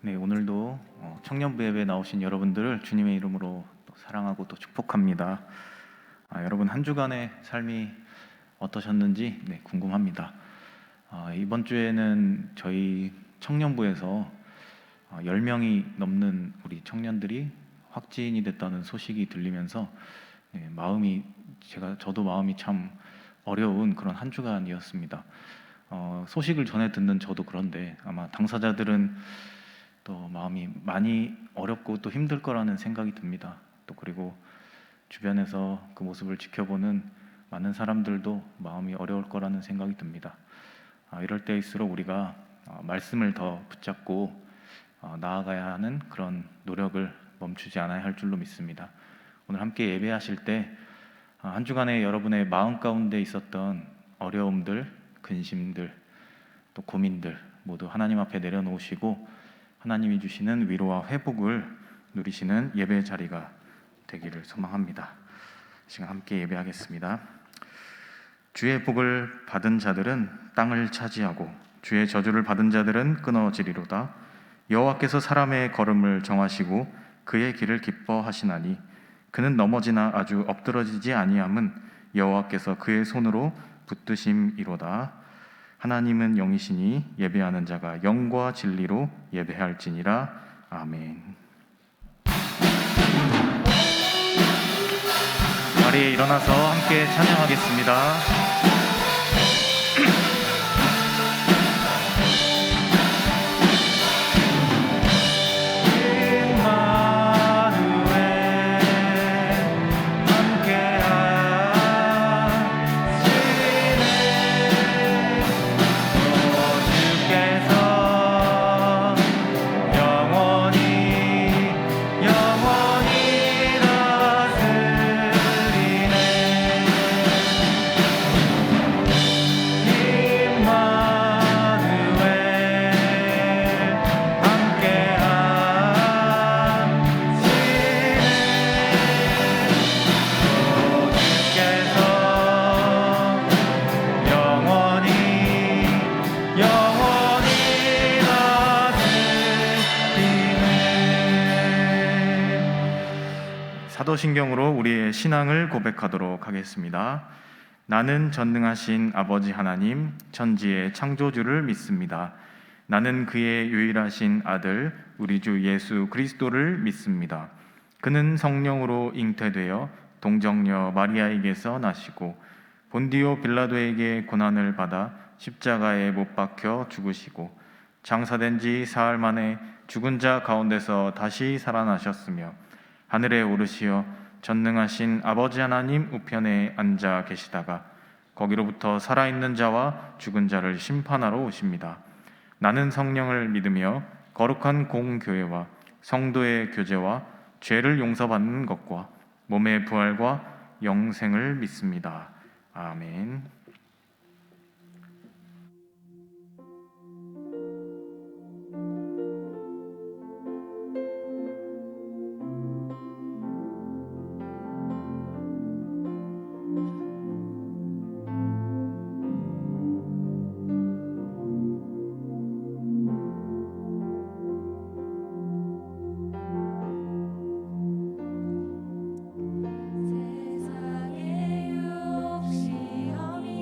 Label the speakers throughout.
Speaker 1: 네, 오늘도 청년부 예배에 나오신 여러분들을 주님의 이름으로 또 사랑하고 또 축복합니다. 여러분 한 주간의 삶이 어떠셨는지 궁금합니다. 이번 주에는 저희 청년부에서 10명이 넘는 우리 청년들이 확진이 됐다는 소식이 들리면서 저도 마음이 참 어려운 그런 한 주간이었습니다. 소식을 전해 듣는 저도 그런데 아마 당사자들은 또 마음이 많이 어렵고 또 힘들 거라는 생각이 듭니다. 또 그리고 주변에서 그 모습을 지켜보는 많은 사람들도 마음이 어려울 거라는 생각이 듭니다. 이럴 때일수록 우리가 말씀을 더 붙잡고 나아가야 하는 그런 노력을 멈추지 않아야 할 줄로 믿습니다. 오늘 함께 예배하실 때 한 주간에 여러분의 마음 가운데 있었던 어려움들, 근심들, 또 고민들 모두 하나님 앞에 내려놓으시고 하나님이 주시는 위로와 회복을 누리시는 예배 자리가 되기를 소망합니다. 지금 함께 예배하겠습니다. 주의 복을 받은 자들은 땅을 차지하고 주의 저주를 받은 자들은 끊어지리로다. 여호와께서 사람의 걸음을 정하시고 그의 길을 기뻐하시나니 그는 넘어지나 아주 엎드러지지 아니함은 여호와께서 그의 손으로 붙드심이로다. 하나님은 영이시니 예배하는 자가 영과 진리로 예배할지니라. 아멘. 자리에 일어나서 함께 찬양하겠습니다. 사도신경으로 우리의 신앙을 고백하도록 하겠습니다. 나는 전능하신 아버지 하나님, 천지의 창조주를 믿습니다. 나는 그의 유일하신 아들, 우리 주 예수 그리스도를 믿습니다. 그는 성령으로 잉태되어 동정녀 마리아에게서 나시고 본디오 빌라도에게 고난을 받아 십자가에 못 박혀 죽으시고 장사된 지 사흘 만에 죽은 자 가운데서 다시 살아나셨으며 하늘에 오르시어 전능하신 아버지 하나님 우편에 앉아 계시다가 거기로부터 살아있는 자와 죽은 자를 심판하러 오십니다. 나는 성령을 믿으며 거룩한 공교회와 성도의 교제와 죄를 용서받는 것과 몸의 부활과 영생을 믿습니다. 아멘.
Speaker 2: 세상의 욕심이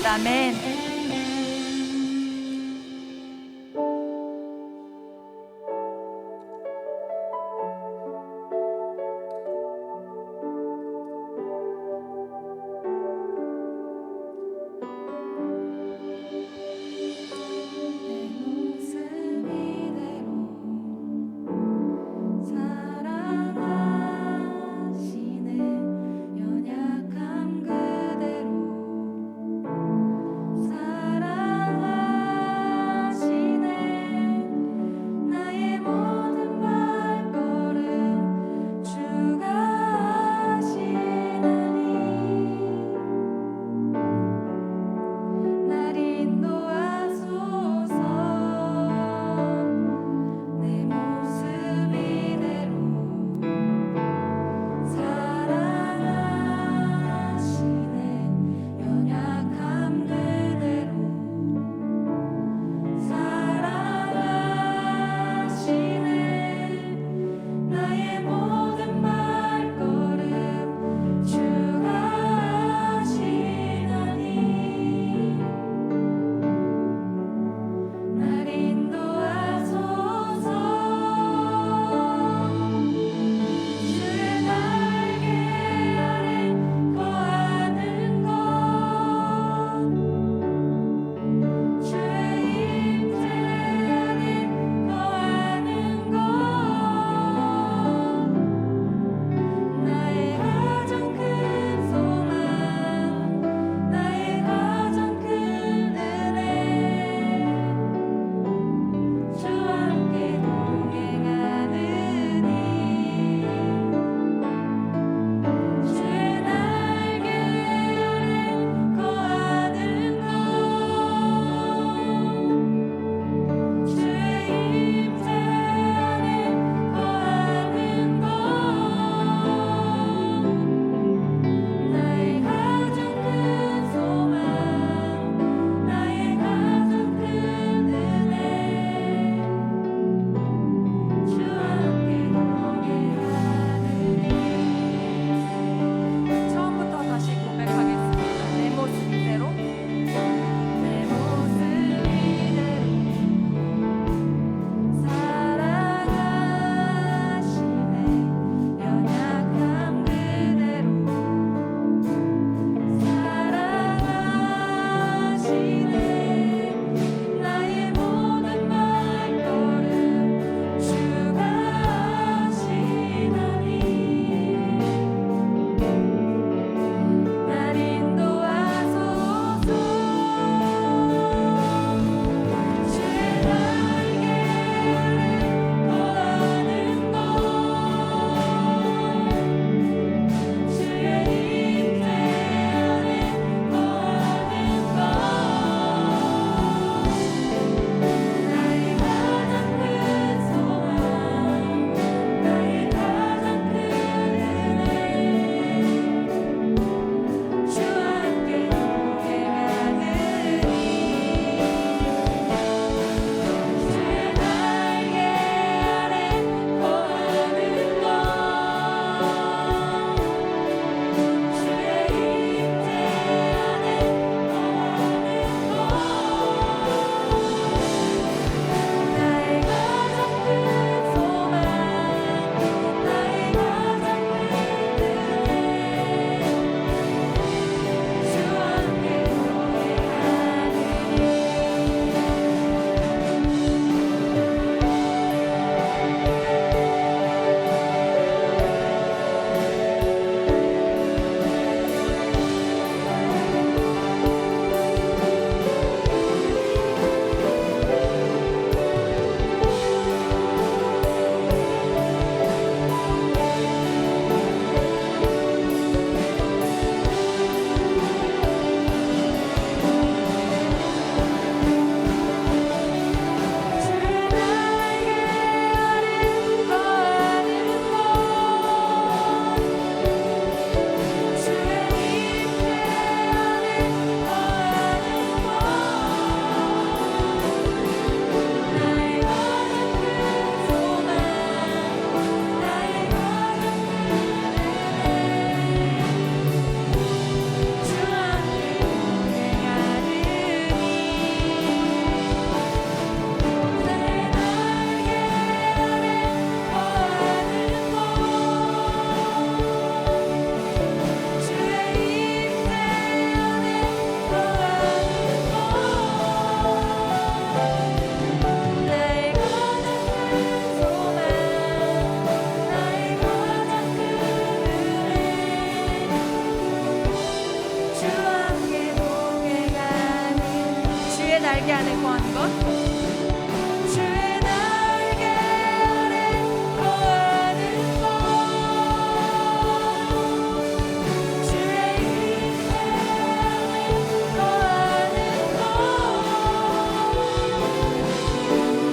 Speaker 2: 아멘.
Speaker 3: 내 모습 이대로 사랑하시네 연약함 그대로 주의 날개 아래 거하는 것 주의 임재 아래 거하는 것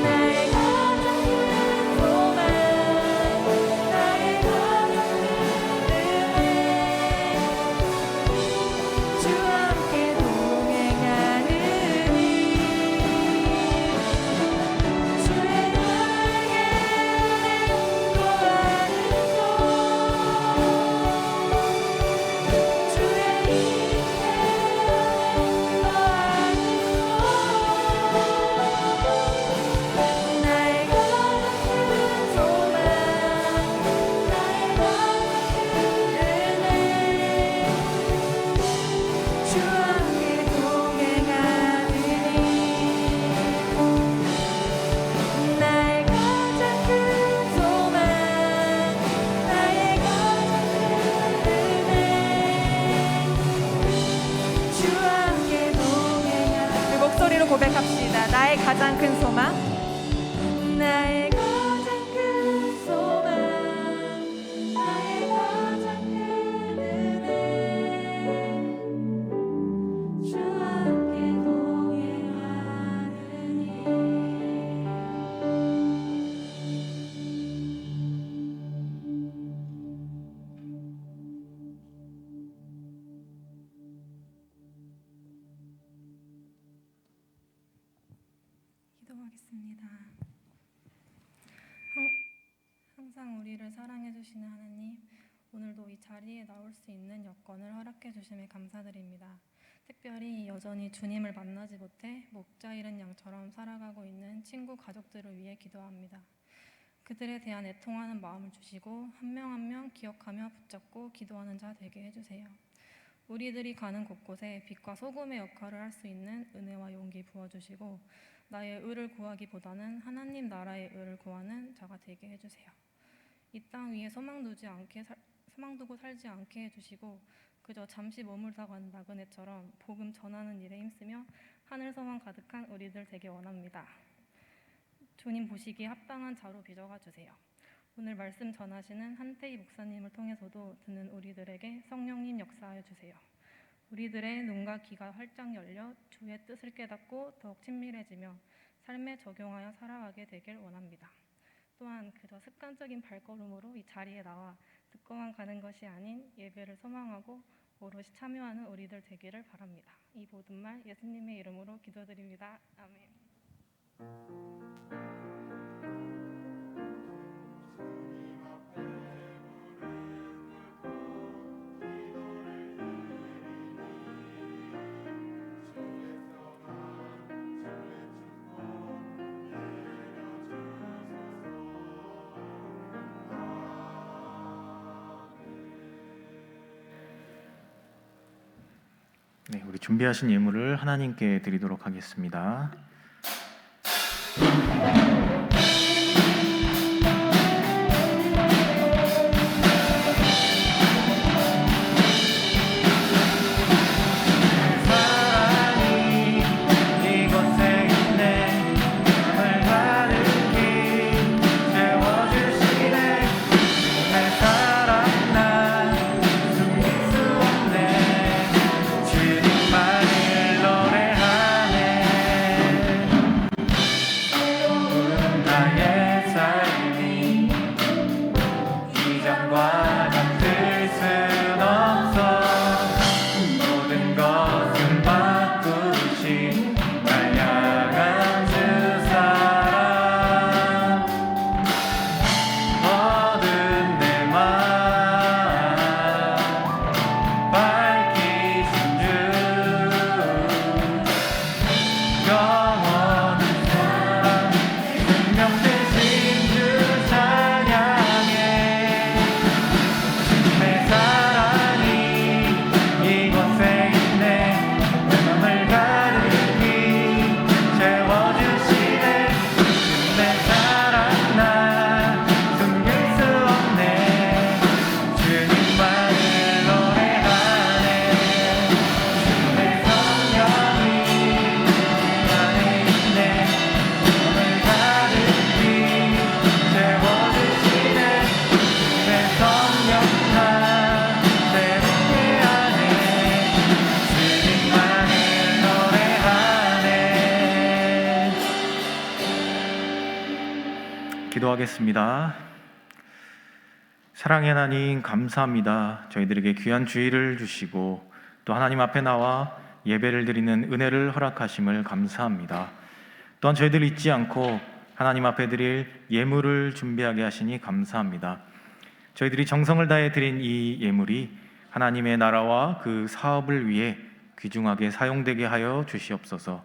Speaker 3: 나의 가장 큰 소망 나의 가장 큰 은혜 주와 함께 동행하느니 주의 날개 아래 거하는 것 주의 임재 아래 거하는 것 나의 가장 큰 소망 나의 가장 큰 은혜 주와 함께 동행하느니 나의 가장 큰 소망 나의 가장 큰 은혜 주와 함께 동행하느니 우리 목소리로 고백합시다. 나의 가장 큰 소망 나의 가장 큰 소망 나의 가장 큰 은혜 주와 함께 동행하느니 기도하겠습니다. 항상 우리를 사랑해 주시는 하나님, 오늘도 이 자리에 나올 수 있는 여건을 허락해 주심에 감사드립니다. 특별히 여전히 주님을 만나지 못해 목자 잃은 양처럼 살아가고 있는 친구 가족들을 위해 기도합니다. 그들에 대한 애통하는 마음을 주시고 한 명 한 명 기억하며 붙잡고 기도하는 자 되게 해주세요. 우리들이 가는 곳곳에 빛과 소금의 역할을 할 수 있는 은혜와 용기 부어주시고 나의 의를 구하기보다는 하나님 나라의 의를 구하는 자가 되게 해주세요. 이 땅 위에 소망 두고 살지 않게 해주시고 그저 잠시 머물다 가는 나그네처럼 복음 전하는 일에 힘쓰며 하늘 소망 가득한 우리들 되게 원합니다. 주님 보시기에 합당한 자로 빚어가 주세요. 오늘 말씀 전하시는 한태희 목사님을 통해서도 듣는 우리들에게 성령님 역사하여 주세요. 우리들의 눈과 귀가 활짝 열려 주의 뜻을 깨닫고 더욱 친밀해지며 삶에 적용하여 살아가게 되길 원합니다. 또한 그저 습관적인 발걸음으로 이 자리에 나와 듣고만 가는 것이 아닌 예배를 소망하고 오롯이 참여하는 우리들 되기를 바랍니다. 이 모든 말 예수님의 이름으로 기도드립니다. 아멘.
Speaker 1: 네, 우리 준비하신 예물을 하나님께 드리도록 하겠습니다. 사랑이 이곳에 있네. 밝은 길 채워주시네. 내 사랑 난 숨길 수 없네. 주님만을 노래하네. 기도하겠습니다. 사랑의 하나님, 감사합니다. 저희들에게 귀한 주일을 주시고 또 하나님 앞에 나와 예배를 드리는 은혜를 허락하심을 감사합니다. 또한 저희들 잊지 않고 하나님 앞에 드릴 예물을 준비하게 하시니 감사합니다. 저희들이 정성을 다해 드린 이 예물이 하나님의 나라와 그 사업을 위해 귀중하게 사용되게 하여 주시옵소서.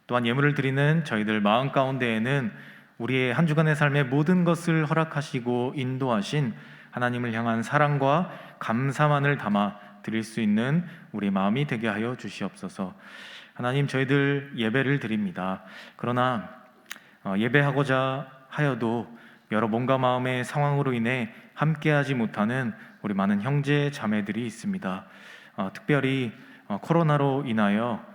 Speaker 1: 또한 예물을 드리는 저희들 마음 가운데에는 우리의 한 주간의 삶의 모든 것을 허락하시고 인도하신 하나님을 향한 사랑과 감사만을 담아 드릴 수 있는 우리 마음이 되게 하여 주시옵소서. 하나님, 저희들 예배를 드립니다. 그러나 예배하고자 하여도 여러 몸과 마음의 상황으로 인해 함께하지 못하는 우리 많은 형제 자매들이 있습니다. 특별히 코로나로 인하여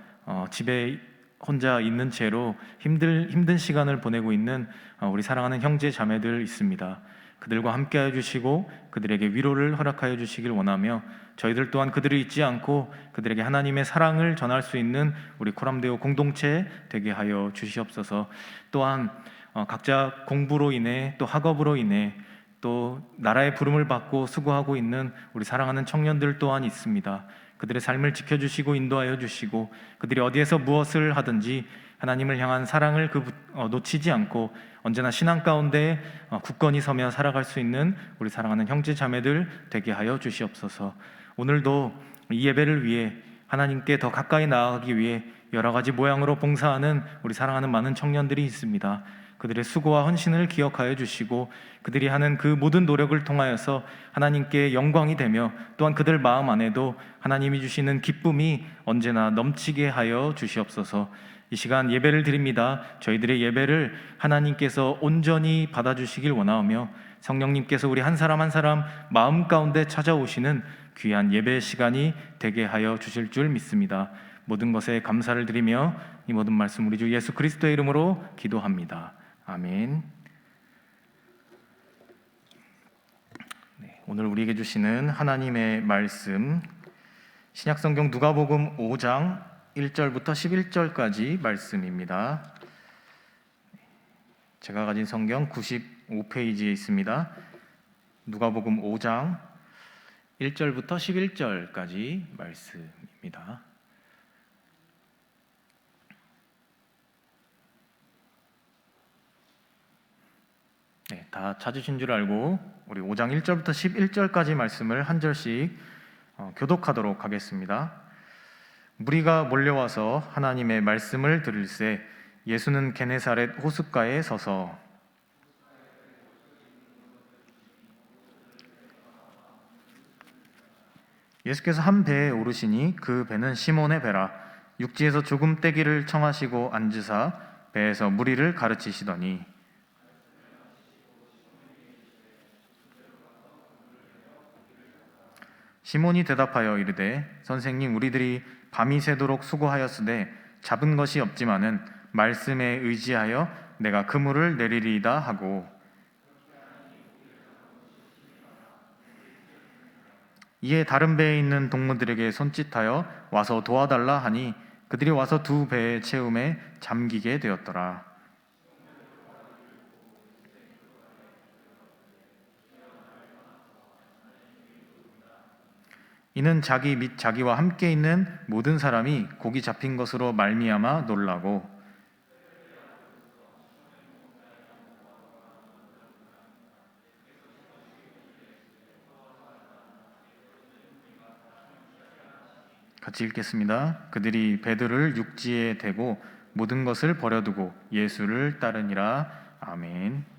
Speaker 1: 집에 혼자 있는 채로 힘든 시간을 보내고 있는 우리 사랑하는 형제 자매들 있습니다. 그들과 함께하여 주시고 그들에게 위로를 허락하여 주시길 원하며 저희들 또한 그들을 잊지 않고 그들에게 하나님의 사랑을 전할 수 있는 우리 코람데오 공동체 되게 하여 주시옵소서. 또한 각자 공부로 인해 또 학업으로 인해 또 나라의 부름을 받고 수고하고 있는 우리 사랑하는 청년들 또한 있습니다. 그들의 삶을 지켜주시고 인도하여 주시고 그들이 어디에서 무엇을 하든지 하나님을 향한 사랑을 놓치지 않고 언제나 신앙 가운데 굳건히 서며 살아갈 수 있는 우리 사랑하는 형제 자매들 되게 하여 주시옵소서. 오늘도 이 예배를 위해 하나님께 더 가까이 나아가기 위해 여러 가지 모양으로 봉사하는 우리 사랑하는 많은 청년들이 있습니다. 그들의 수고와 헌신을 기억하여 주시고 그들이 하는 그 모든 노력을 통하여서 하나님께 영광이 되며 또한 그들 마음 안에도 하나님이 주시는 기쁨이 언제나 넘치게 하여 주시옵소서. 이 시간 예배를 드립니다. 저희들의 예배를 하나님께서 온전히 받아주시길 원하오며 성령님께서 우리 한 사람 한 사람 마음 가운데 찾아오시는 귀한 예배 시간이 되게 하여 주실 줄 믿습니다. 모든 것에 감사를 드리며 이 모든 말씀 우리 주 예수 그리스도의 이름으로 기도합니다. 아멘. 오늘 우리에게 주시는 하나님의 말씀 신약성경 누가복음 5장 1절부터 11절까지 말씀입니다. 제가 가진 성경 95페이지에 있습니다. 누가복음 5장 1절부터 11절까지 말씀입니다. 다 찾으신 줄 알고 우리 5장 1절부터 11절까지 말씀을 한 절씩 교독하도록 하겠습니다. 무리가 몰려와서 하나님의 말씀을 들을새 예수는 게네사렛 호숫가에 서서 예수께서 한 배에 오르시니 그 배는 시몬의 배라. 육지에서 조금 떼기를 청하시고 앉으사 배에서 무리를 가르치시더니 시몬이 대답하여 이르되 선생님, 우리들이 밤이 새도록 수고하였으되 잡은 것이 없지만은 말씀에 의지하여 내가 그물을 내리리이다 하고 이에 다른 배에 있는 동무들에게 손짓하여 와서 도와달라 하니 그들이 와서 두 배의 채움에 잠기게 되었더라. 이는 자기 및 자기와 함께 있는 모든 사람이 고기 잡힌 것으로 말미암아 놀라고 같이 읽겠습니다. 그들이 배들을 육지에 대고 모든 것을 버려두고 예수를 따르니라. 아멘.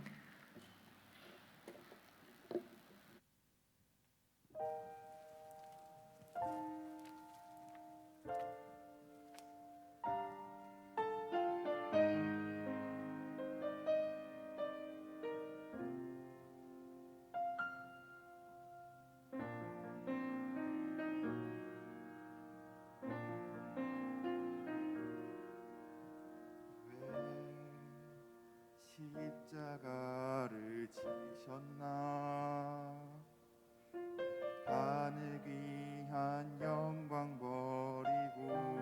Speaker 2: 십자가를 지셨나. 하늘 귀한 영광 버리고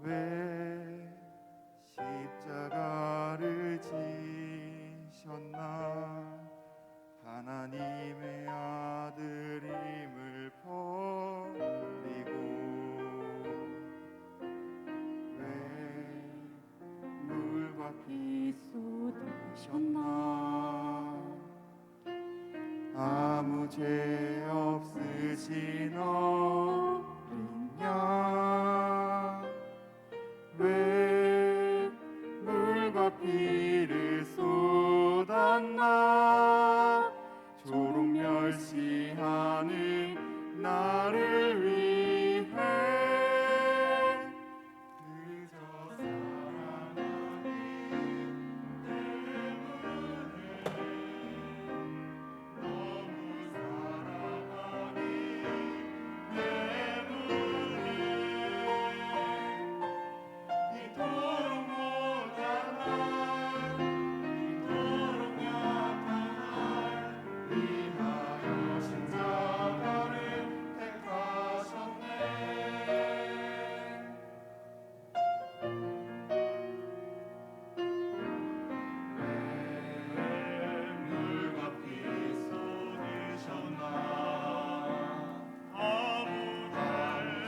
Speaker 2: 왜 십자가를 아무 죄 없으신 어린 양 왜 물과 피를 쏟았나 조롱 멸시하는 나를 위해 그저 사랑하기 때문에 너무 사랑하기 때문에 이토록 못한 날 이토록 약한 날 위하여 십자가를 택하셨네 물과 피 쏟으셨나 아무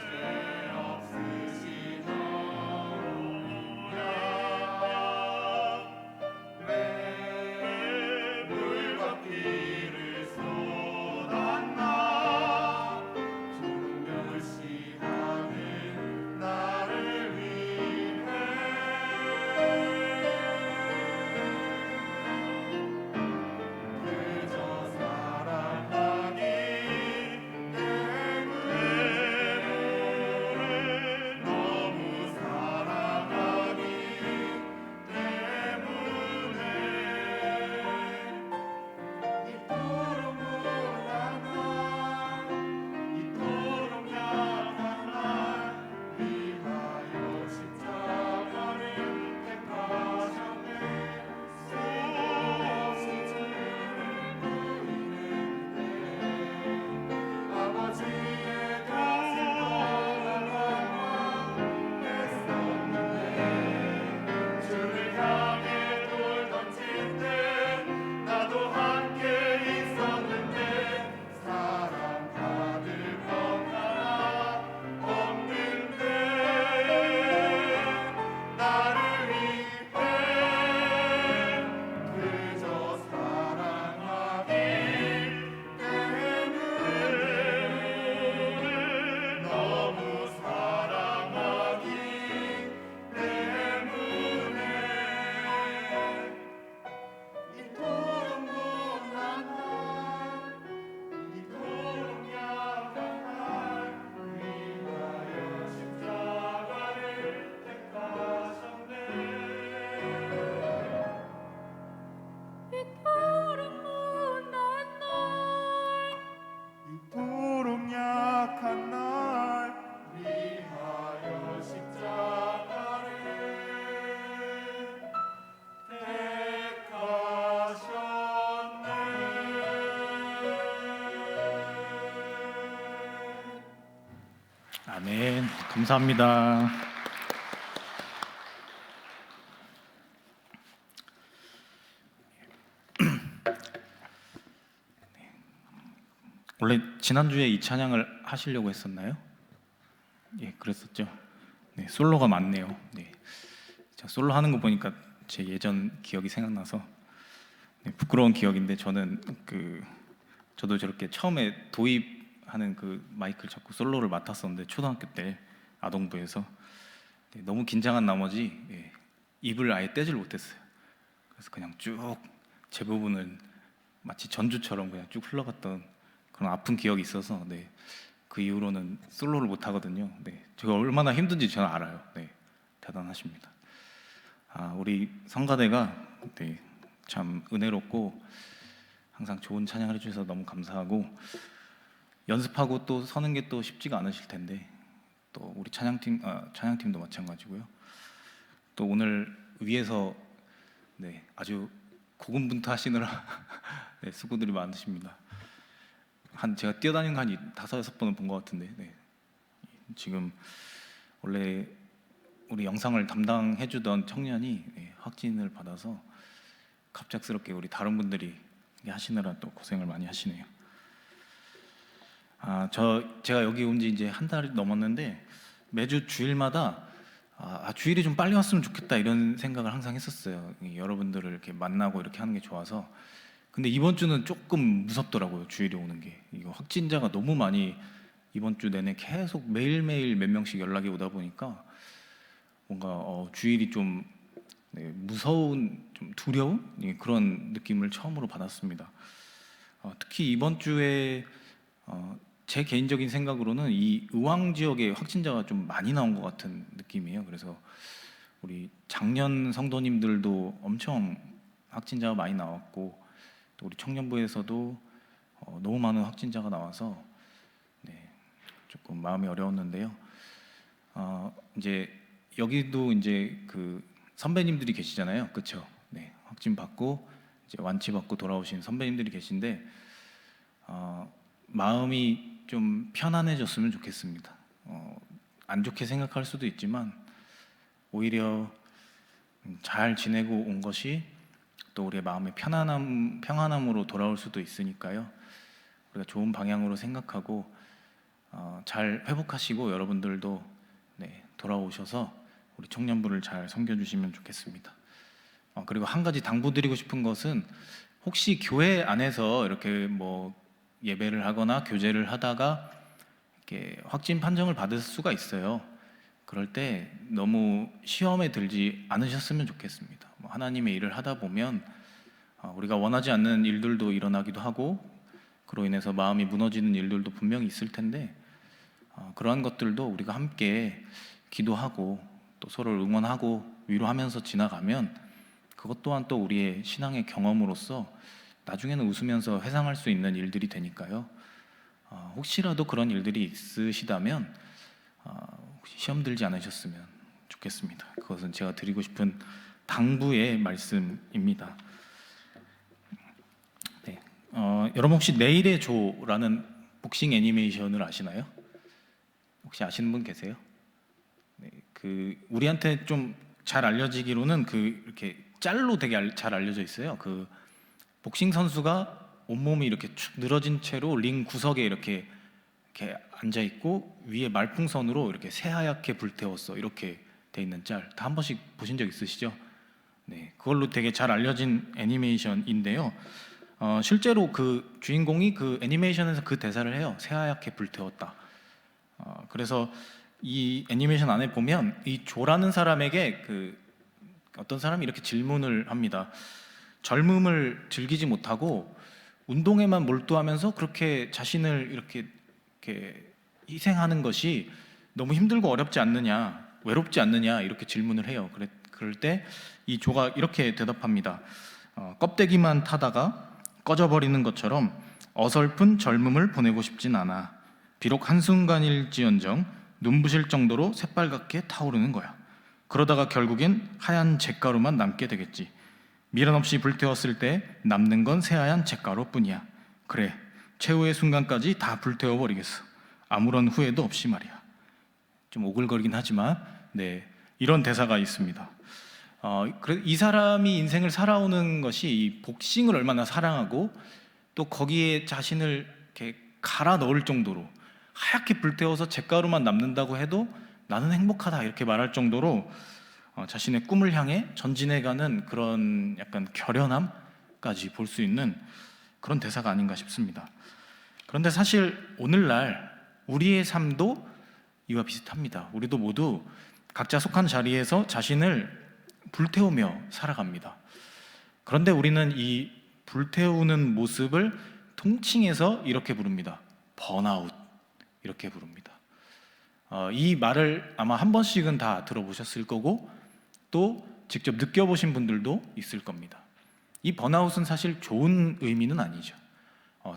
Speaker 2: 죄 없으신 어린 왜 물과 피를 쏟았나 조롱 멸시하는 나를 위해 그저 사랑하기 때문에 너무 사랑하기 때문에 이토록 못한 날 이토록 약한 날 위하여 십자가를 택하셨네 수없이 죄를 보이는데 아버지의 가슴 떠나가마 했었는데 주를 향해 돌 던질 때 나도 함께 있었는데 사랑 받을 것 하나 없는데 나를 위해 그저 사랑하기 때문에 너무 사랑하기 때문에 이토록 못난 날 이토록 약한 날 위하여 십자가를 택하셨네
Speaker 3: 이토록 못난 날
Speaker 2: 이토록 약한 날 위하여 십자가를 택하셨네.
Speaker 1: 아멘. 감사합니다. 원래 지난주에 이 찬양을 하시려고 했었나요? 예, 그랬었죠. 네, 솔로가 많네요. 네, 제가 솔로 하는 거 보니까 제 예전 기억이 생각나서 네, 부끄러운 기억인데 저도 저렇게 처음에 도입하는 그 마이크를 잡고 솔로를 맡았었는데 초등학교 때 아동부에서 네, 너무 긴장한 나머지 입을 아예 떼질 못했어요. 그래서 그냥 쭉 제 부분은 마치 전주처럼 그냥 쭉 흘러갔던 그런 아픈 기억이 있어서 네, 그 이후로는 솔로를 못 하거든요. 네, 제가 얼마나 힘든지 저는 알아요. 네, 대단하십니다. 우리 성가대가 네, 참 은혜롭고 항상 좋은 찬양을 해주셔서 너무 감사하고 연습하고 또 서는 게 또 쉽지가 않으실 텐데 또 우리 찬양팀도 마찬가지고요. 또 오늘 위에서 네, 아주 고군분투하시느라 네, 수고들이 많으십니다. 제가 뛰어다니는 거 한 5-6번은 본 것 같은데 네. 지금 원래 우리 영상을 담당해주던 청년이 확진을 받아서 갑작스럽게 우리 다른 분들이 하시느라 또 고생을 많이 하시네요. 제가 여기 온 지 이제 한 달이 넘었는데 매주 주일마다 주일이 좀 빨리 왔으면 좋겠다 이런 생각을 항상 했었어요. 여러분들을 이렇게 만나고 이렇게 하는 게 좋아서 근데 이번 주는 조금 무섭더라고요. 주일이 오는 게. 이거 확진자가 너무 많이 이번 주 내내 계속 매일매일 몇 명씩 연락이 오다 보니까 뭔가 주일이 좀 네, 무서운, 좀 두려운 그런 느낌을 처음으로 받았습니다. 특히 이번 주에 제 개인적인 생각으로는 이 의왕 지역에 확진자가 좀 많이 나온 것 같은 느낌이에요. 그래서 우리 작년 성도님들도 엄청 확진자가 많이 나왔고 또 우리 청년부에서도 너무 많은 확진자가 나와서 네, 조금 마음이 어려웠는데요. 이제 여기도 이제 그 선배님들이 계시잖아요, 그렇죠? 네, 확진 받고 이제 완치 받고 돌아오신 선배님들이 계신데 마음이 좀 편안해졌으면 좋겠습니다. 안 좋게 생각할 수도 있지만 오히려 잘 지내고 온 것이 또 우리의 마음의 평안함으로 돌아올 수도 있으니까요. 우리가 좋은 방향으로 생각하고 잘 회복하시고 여러분들도 네, 돌아오셔서 우리 청년부를 잘 섬겨주시면 좋겠습니다. 그리고 한 가지 당부드리고 싶은 것은 혹시 교회 안에서 이렇게 뭐 예배를 하거나 교제를 하다가 이렇게 확진 판정을 받을 수가 있어요. 그럴 때 너무 시험에 들지 않으셨으면 좋겠습니다. 하나님의 일을 하다 보면 우리가 원하지 않는 일들도 일어나기도 하고 그로 인해서 마음이 무너지는 일들도 분명히 있을 텐데 그러한 것들도 우리가 함께 기도하고 또 서로를 응원하고 위로하면서 지나가면 그것 또한 또 우리의 신앙의 경험으로서 나중에는 웃으면서 회상할 수 있는 일들이 되니까요. 혹시라도 그런 일들이 있으시다면 혹시 시험 들지 않으셨으면 좋겠습니다. 그것은 제가 드리고 싶은 당부의 말씀입니다. 네. 여러분 혹시 내일의 조라는 복싱 애니메이션을 아시나요? 혹시 아시는 분 계세요? 네, 그 우리한테 좀 잘 알려지기로는 그 이렇게 짤로 되게 잘 알려져 있어요. 그 복싱 선수가 온몸이 이렇게 축 늘어진 채로 링 구석에 이렇게 앉아 있고 위에 말풍선으로 이렇게 새하얗게 불태웠어 이렇게 돼 있는 짤 다 한 번씩 보신 적 있으시죠? 네, 그걸로 되게 잘 알려진 애니메이션인데요. 실제로 그 주인공이 그 애니메이션에서 그 대사를 해요. 새하얗게 불태웠다. 그래서 이 애니메이션 안에 보면 이 조라는 사람에게 그 어떤 사람이 이렇게 질문을 합니다. 젊음을 즐기지 못하고 운동에만 몰두하면서 그렇게 자신을 이렇게 희생하는 것이 너무 힘들고 어렵지 않느냐, 외롭지 않느냐 이렇게 질문을 해요. 그럴 때 이 조가 이렇게 대답합니다. 껍데기만 타다가 꺼져버리는 것처럼 어설픈 젊음을 보내고 싶진 않아. 비록 한순간일지언정 눈부실 정도로 새빨갛게 타오르는 거야. 그러다가 결국엔 하얀 잿가루만 남게 되겠지. 미련 없이 불태웠을 때 남는 건 새하얀 잿가루뿐이야. 그래, 최후의 순간까지 다 불태워버리겠어. 아무런 후회도 없이 말이야. 좀 오글거리긴 하지만 네, 이런 대사가 있습니다. 이 사람이 인생을 살아오는 것이 이 복싱을 얼마나 사랑하고 또 거기에 자신을 이렇게 갈아 넣을 정도로 하얗게 불태워서 잿가루만 남는다고 해도 나는 행복하다 이렇게 말할 정도로 자신의 꿈을 향해 전진해가는 그런 약간 결연함까지 볼 수 있는 그런 대사가 아닌가 싶습니다. 그런데 사실 오늘날 우리의 삶도 이와 비슷합니다. 우리도 모두 각자 속한 자리에서 자신을 불태우며 살아갑니다. 그런데 우리는 이 불태우는 모습을 통칭해서 이렇게 부릅니다. 번아웃 이렇게 부릅니다. 이 말을 아마 한 번씩은 다 들어보셨을 거고 또 직접 느껴보신 분들도 있을 겁니다. 이 번아웃은 사실 좋은 의미는 아니죠.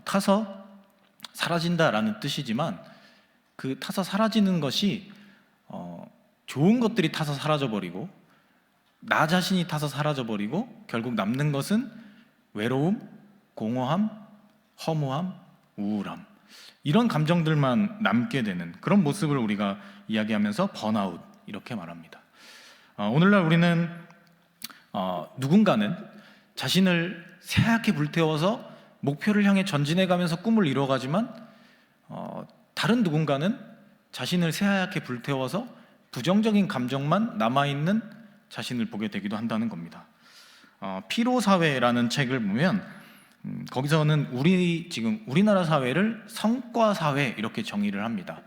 Speaker 1: 타서 사라진다라는 뜻이지만 그 타서 사라지는 것이 좋은 것들이 타서 사라져버리고 나 자신이 타서 사라져버리고 결국 남는 것은 외로움, 공허함, 허무함, 우울함 이런 감정들만 남게 되는 그런 모습을 우리가 이야기하면서 번아웃 이렇게 말합니다. 오늘날 우리는 누군가는 자신을 새하얗게 불태워서 목표를 향해 전진해가면서 꿈을 이뤄가지만 다른 누군가는 자신을 새하얗게 불태워서 부정적인 감정만 남아있는 자신을 보게 되기도 한다는 겁니다. 피로사회라는 책을 보면 거기서는 지금 우리나라 사회를 성과 사회 이렇게 정의를 합니다.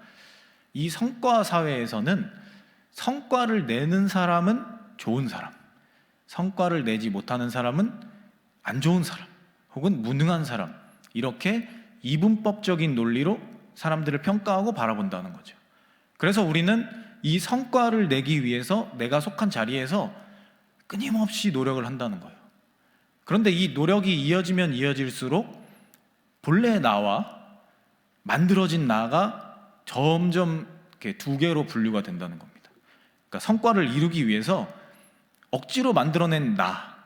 Speaker 1: 이 성과 사회에서는 성과를 내는 사람은 좋은 사람, 성과를 내지 못하는 사람은 안 좋은 사람, 혹은 무능한 사람, 이렇게 이분법적인 논리로 사람들을 평가하고 바라본다는 거죠. 그래서 우리는 이 성과를 내기 위해서 내가 속한 자리에서 끊임없이 노력을 한다는 거예요. 그런데 이 노력이 이어지면 이어질수록 본래의 나와 만들어진 나가 점점 이렇게 두 개로 분류가 된다는 겁니다. 그러니까 성과를 이루기 위해서 억지로 만들어낸 나,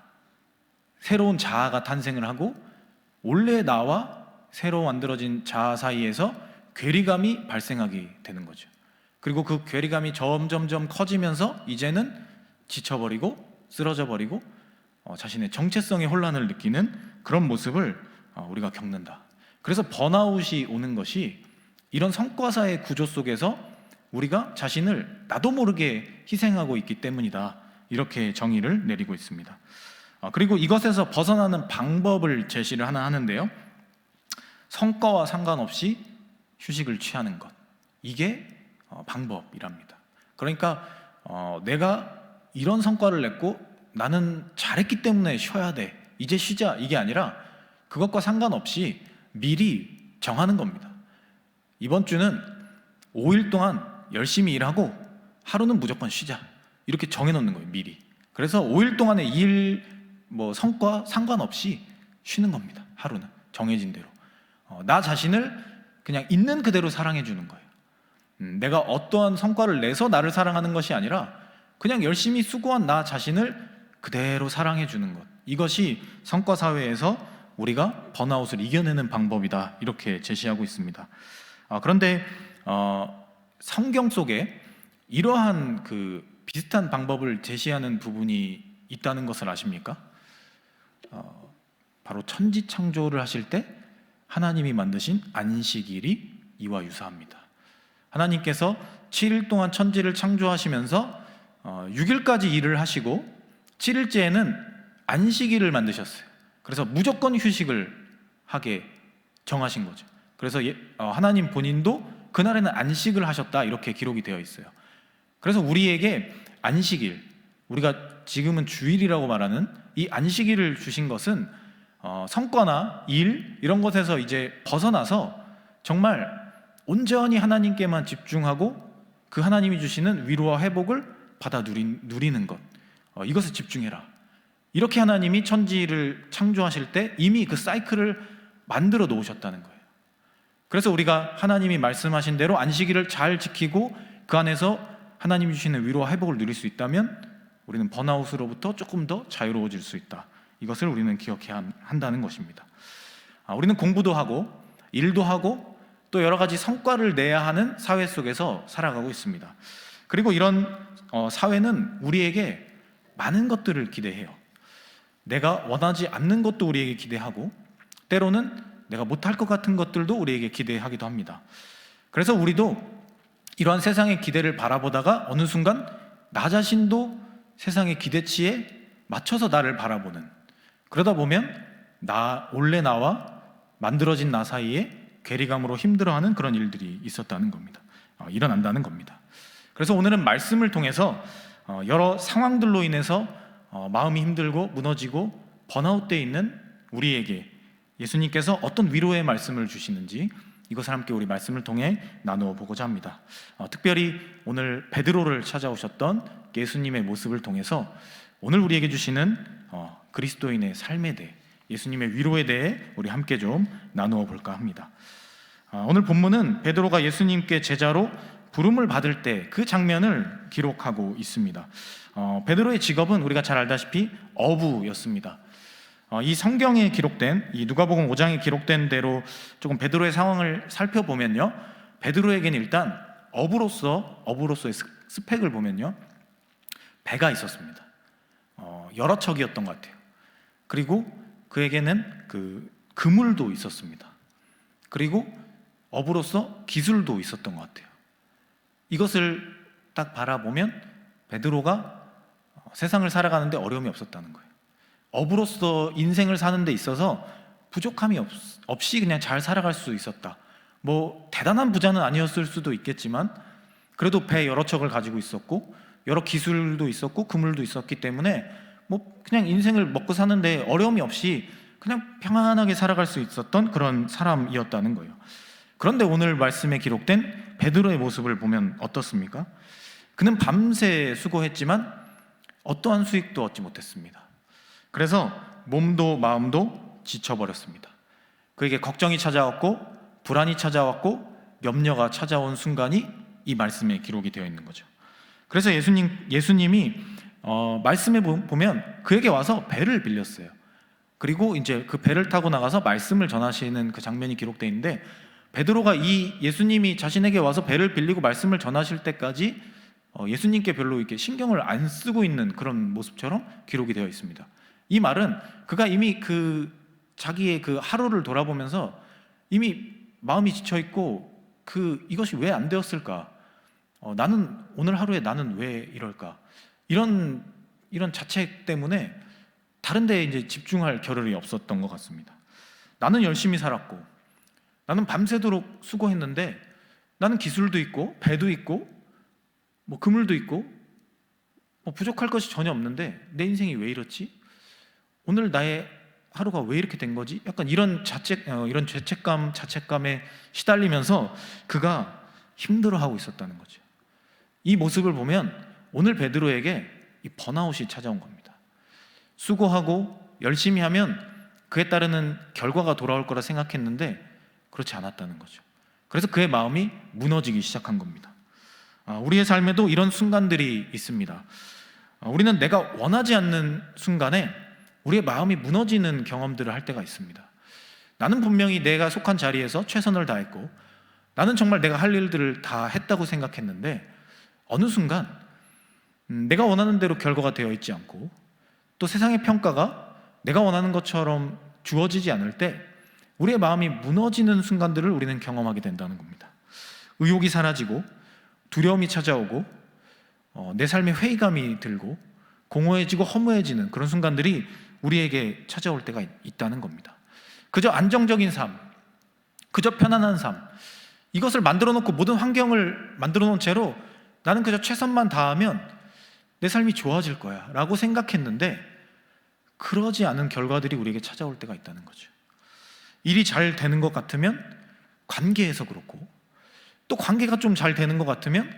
Speaker 1: 새로운 자아가 탄생을 하고 원래의 나와 새로 만들어진 자아 사이에서 괴리감이 발생하게 되는 거죠. 그리고 그 괴리감이 점점점 커지면서 이제는 지쳐버리고 쓰러져 버리고 자신의 정체성의 혼란을 느끼는 그런 모습을 우리가 겪는다. 그래서 번아웃이 오는 것이 이런 성과사의 구조 속에서 우리가 자신을 나도 모르게 희생하고 있기 때문이다. 이렇게 정의를 내리고 있습니다. 그리고 이것에서 벗어나는 방법을 제시를 하는데요. 성과와 상관없이 휴식을 취하는 것, 이게 방법이랍니다. 그러니까 내가 이런 성과를 냈고 나는 잘했기 때문에 쉬어야 돼, 이제 쉬자, 이게 아니라 그것과 상관없이 미리 정하는 겁니다. 이번 주는 5일 동안 열심히 일하고 하루는 무조건 쉬자, 이렇게 정해놓는 거예요, 미리. 그래서 5일 동안의 일 성과 상관없이 쉬는 겁니다. 하루는 정해진 대로 나 자신을 그냥 있는 그대로 사랑해 주는 거예요. 내가 어떠한 성과를 내서 나를 사랑하는 것이 아니라 그냥 열심히 수고한 나 자신을 그대로 사랑해 주는 것, 이것이 성과 사회에서 우리가 번아웃을 이겨내는 방법이다, 이렇게 제시하고 있습니다. 그런데 성경 속에 이러한 그 비슷한 방법을 제시하는 부분이 있다는 것을 아십니까? 바로 천지 창조를 하실 때 하나님이 만드신 안식일이 이와 유사합니다. 하나님께서 7일 동안 천지를 창조하시면서 6일까지 일을 하시고 7일째에는 안식일을 만드셨어요. 그래서 무조건 휴식을 하게 정하신 거죠. 그래서 하나님 본인도 그날에는 안식을 하셨다, 이렇게 기록이 되어 있어요. 그래서 우리에게 안식일, 우리가 지금은 주일이라고 말하는 이 안식일을 주신 것은 성과나 일 이런 것에서 이제 벗어나서 정말 온전히 하나님께만 집중하고 그 하나님이 주시는 위로와 회복을 받아 누리는 것, 이것에 집중해라. 이렇게 하나님이 천지를 창조하실 때 이미 그 사이클을 만들어 놓으셨다는 거예요. 그래서 우리가 하나님이 말씀하신 대로 안식일을 잘 지키고 그 안에서 하나님이 주시는 위로와 회복을 누릴 수 있다면 우리는 번아웃으로부터 조금 더 자유로워질 수 있다. 이것을 우리는 기억해야 한다는 것입니다. 우리는 공부도 하고 일도 하고 또 여러 가지 성과를 내야 하는 사회 속에서 살아가고 있습니다. 그리고 이런 사회는 우리에게 많은 것들을 기대해요. 내가 원하지 않는 것도 우리에게 기대하고 때로는 내가 못할 것 같은 것들도 우리에게 기대하기도 합니다. 그래서 우리도 이러한 세상의 기대를 바라보다가 어느 순간 나 자신도 세상의 기대치에 맞춰서 나를 바라보는, 그러다 보면 원래 나와 만들어진 나 사이에 괴리감으로 힘들어하는 그런 일들이 있었다는 겁니다. 일어난다는 겁니다. 그래서 오늘은 말씀을 통해서 여러 상황들로 인해서 마음이 힘들고 무너지고 번아웃되어 있는 우리에게 예수님께서 어떤 위로의 말씀을 주시는지 이것을 함께 우리 말씀을 통해 나누어 보고자 합니다. 특별히 오늘 베드로를 찾아오셨던 예수님의 모습을 통해서 오늘 우리에게 주시는 그리스도인의 삶에 대해, 예수님의 위로에 대해 우리 함께 좀 나누어 볼까 합니다. 오늘 본문은 베드로가 예수님께 제자로 부름을 받을 때 그 장면을 기록하고 있습니다. 베드로의 직업은 우리가 잘 알다시피 어부였습니다. 이 성경에 기록된, 이 누가복음 5장에 기록된 대로 조금 베드로의 상황을 살펴보면요, 베드로에게는 일단 어부로서의 스펙을 보면요, 배가 있었습니다. 여러 척이었던 것 같아요. 그리고 그에게는 그 그물도 있었습니다. 그리고 어부로서 기술도 있었던 것 같아요. 이것을 딱 바라보면 베드로가 세상을 살아가는데 어려움이 없었다는 거예요. 어부로서 인생을 사는 데 있어서 부족함이 없이 그냥 잘 살아갈 수 있었다. 뭐 대단한 부자는 아니었을 수도 있겠지만 그래도 배 여러 척을 가지고 있었고 여러 기술도 있었고 그물도 있었기 때문에 뭐 그냥 인생을 먹고 사는데 어려움이 없이 그냥 평안하게 살아갈 수 있었던 그런 사람이었다는 거예요. 그런데 오늘 말씀에 기록된 베드로의 모습을 보면 어떻습니까? 그는 밤새 수고했지만 어떠한 수익도 얻지 못했습니다. 그래서 몸도 마음도 지쳐버렸습니다. 그에게 걱정이 찾아왔고 불안이 찾아왔고 염려가 찾아온 순간이 이 말씀에 기록이 되어 있는 거죠. 그래서 예수님이 말씀에 보면 그에게 와서 배를 빌렸어요. 그리고 이제 그 배를 타고 나가서 말씀을 전하시는 그 장면이 기록되어 있는데 베드로가 이 예수님이 자신에게 와서 배를 빌리고 말씀을 전하실 때까지 예수님께 별로 이렇게 신경을 안 쓰고 있는 그런 모습처럼 기록이 되어 있습니다. 이 말은 그가 이미 그 자기의 그 하루를 돌아보면서 이미 마음이 지쳐 있고 이것이 왜 안 되었을까? 나는 오늘 하루에 나는 왜 이럴까? 이런 자책 때문에 다른 데에 이제 집중할 겨를이 없었던 것 같습니다. 나는 열심히 살았고 나는 밤새도록 수고했는데 나는 기술도 있고 배도 있고 뭐 그물도 있고 뭐 부족할 것이 전혀 없는데 내 인생이 왜 이렇지? 오늘 나의 하루가 왜 이렇게 된 거지? 약간 이런 죄책감, 자책감에 시달리면서 그가 힘들어하고 있었다는 거죠. 이 모습을 보면 오늘 베드로에게 이 번아웃이 찾아온 겁니다. 수고하고 열심히 하면 그에 따르는 결과가 돌아올 거라 생각했는데 그렇지 않았다는 거죠. 그래서 그의 마음이 무너지기 시작한 겁니다. 우리의 삶에도 이런 순간들이 있습니다. 우리는 내가 원하지 않는 순간에 우리의 마음이 무너지는 경험들을 할 때가 있습니다. 나는 분명히 내가 속한 자리에서 최선을 다했고 나는 정말 내가 할 일들을 다 했다고 생각했는데 어느 순간 내가 원하는 대로 결과가 되어 있지 않고 또 세상의 평가가 내가 원하는 것처럼 주어지지 않을 때 우리의 마음이 무너지는 순간들을 우리는 경험하게 된다는 겁니다. 의욕이 사라지고 두려움이 찾아오고 내 삶에 회의감이 들고 공허해지고 허무해지는 그런 순간들이 우리에게 찾아올 때가 있다는 겁니다. 그저 안정적인 삶, 그저 편안한 삶, 이것을 만들어 놓고 모든 환경을 만들어 놓은 채로 나는 그저 최선만 다하면 내 삶이 좋아질 거야 라고 생각했는데 그러지 않은 결과들이 우리에게 찾아올 때가 있다는 거죠. 일이 잘 되는 것 같으면 관계에서 그렇고 또 관계가 좀 잘 되는 것 같으면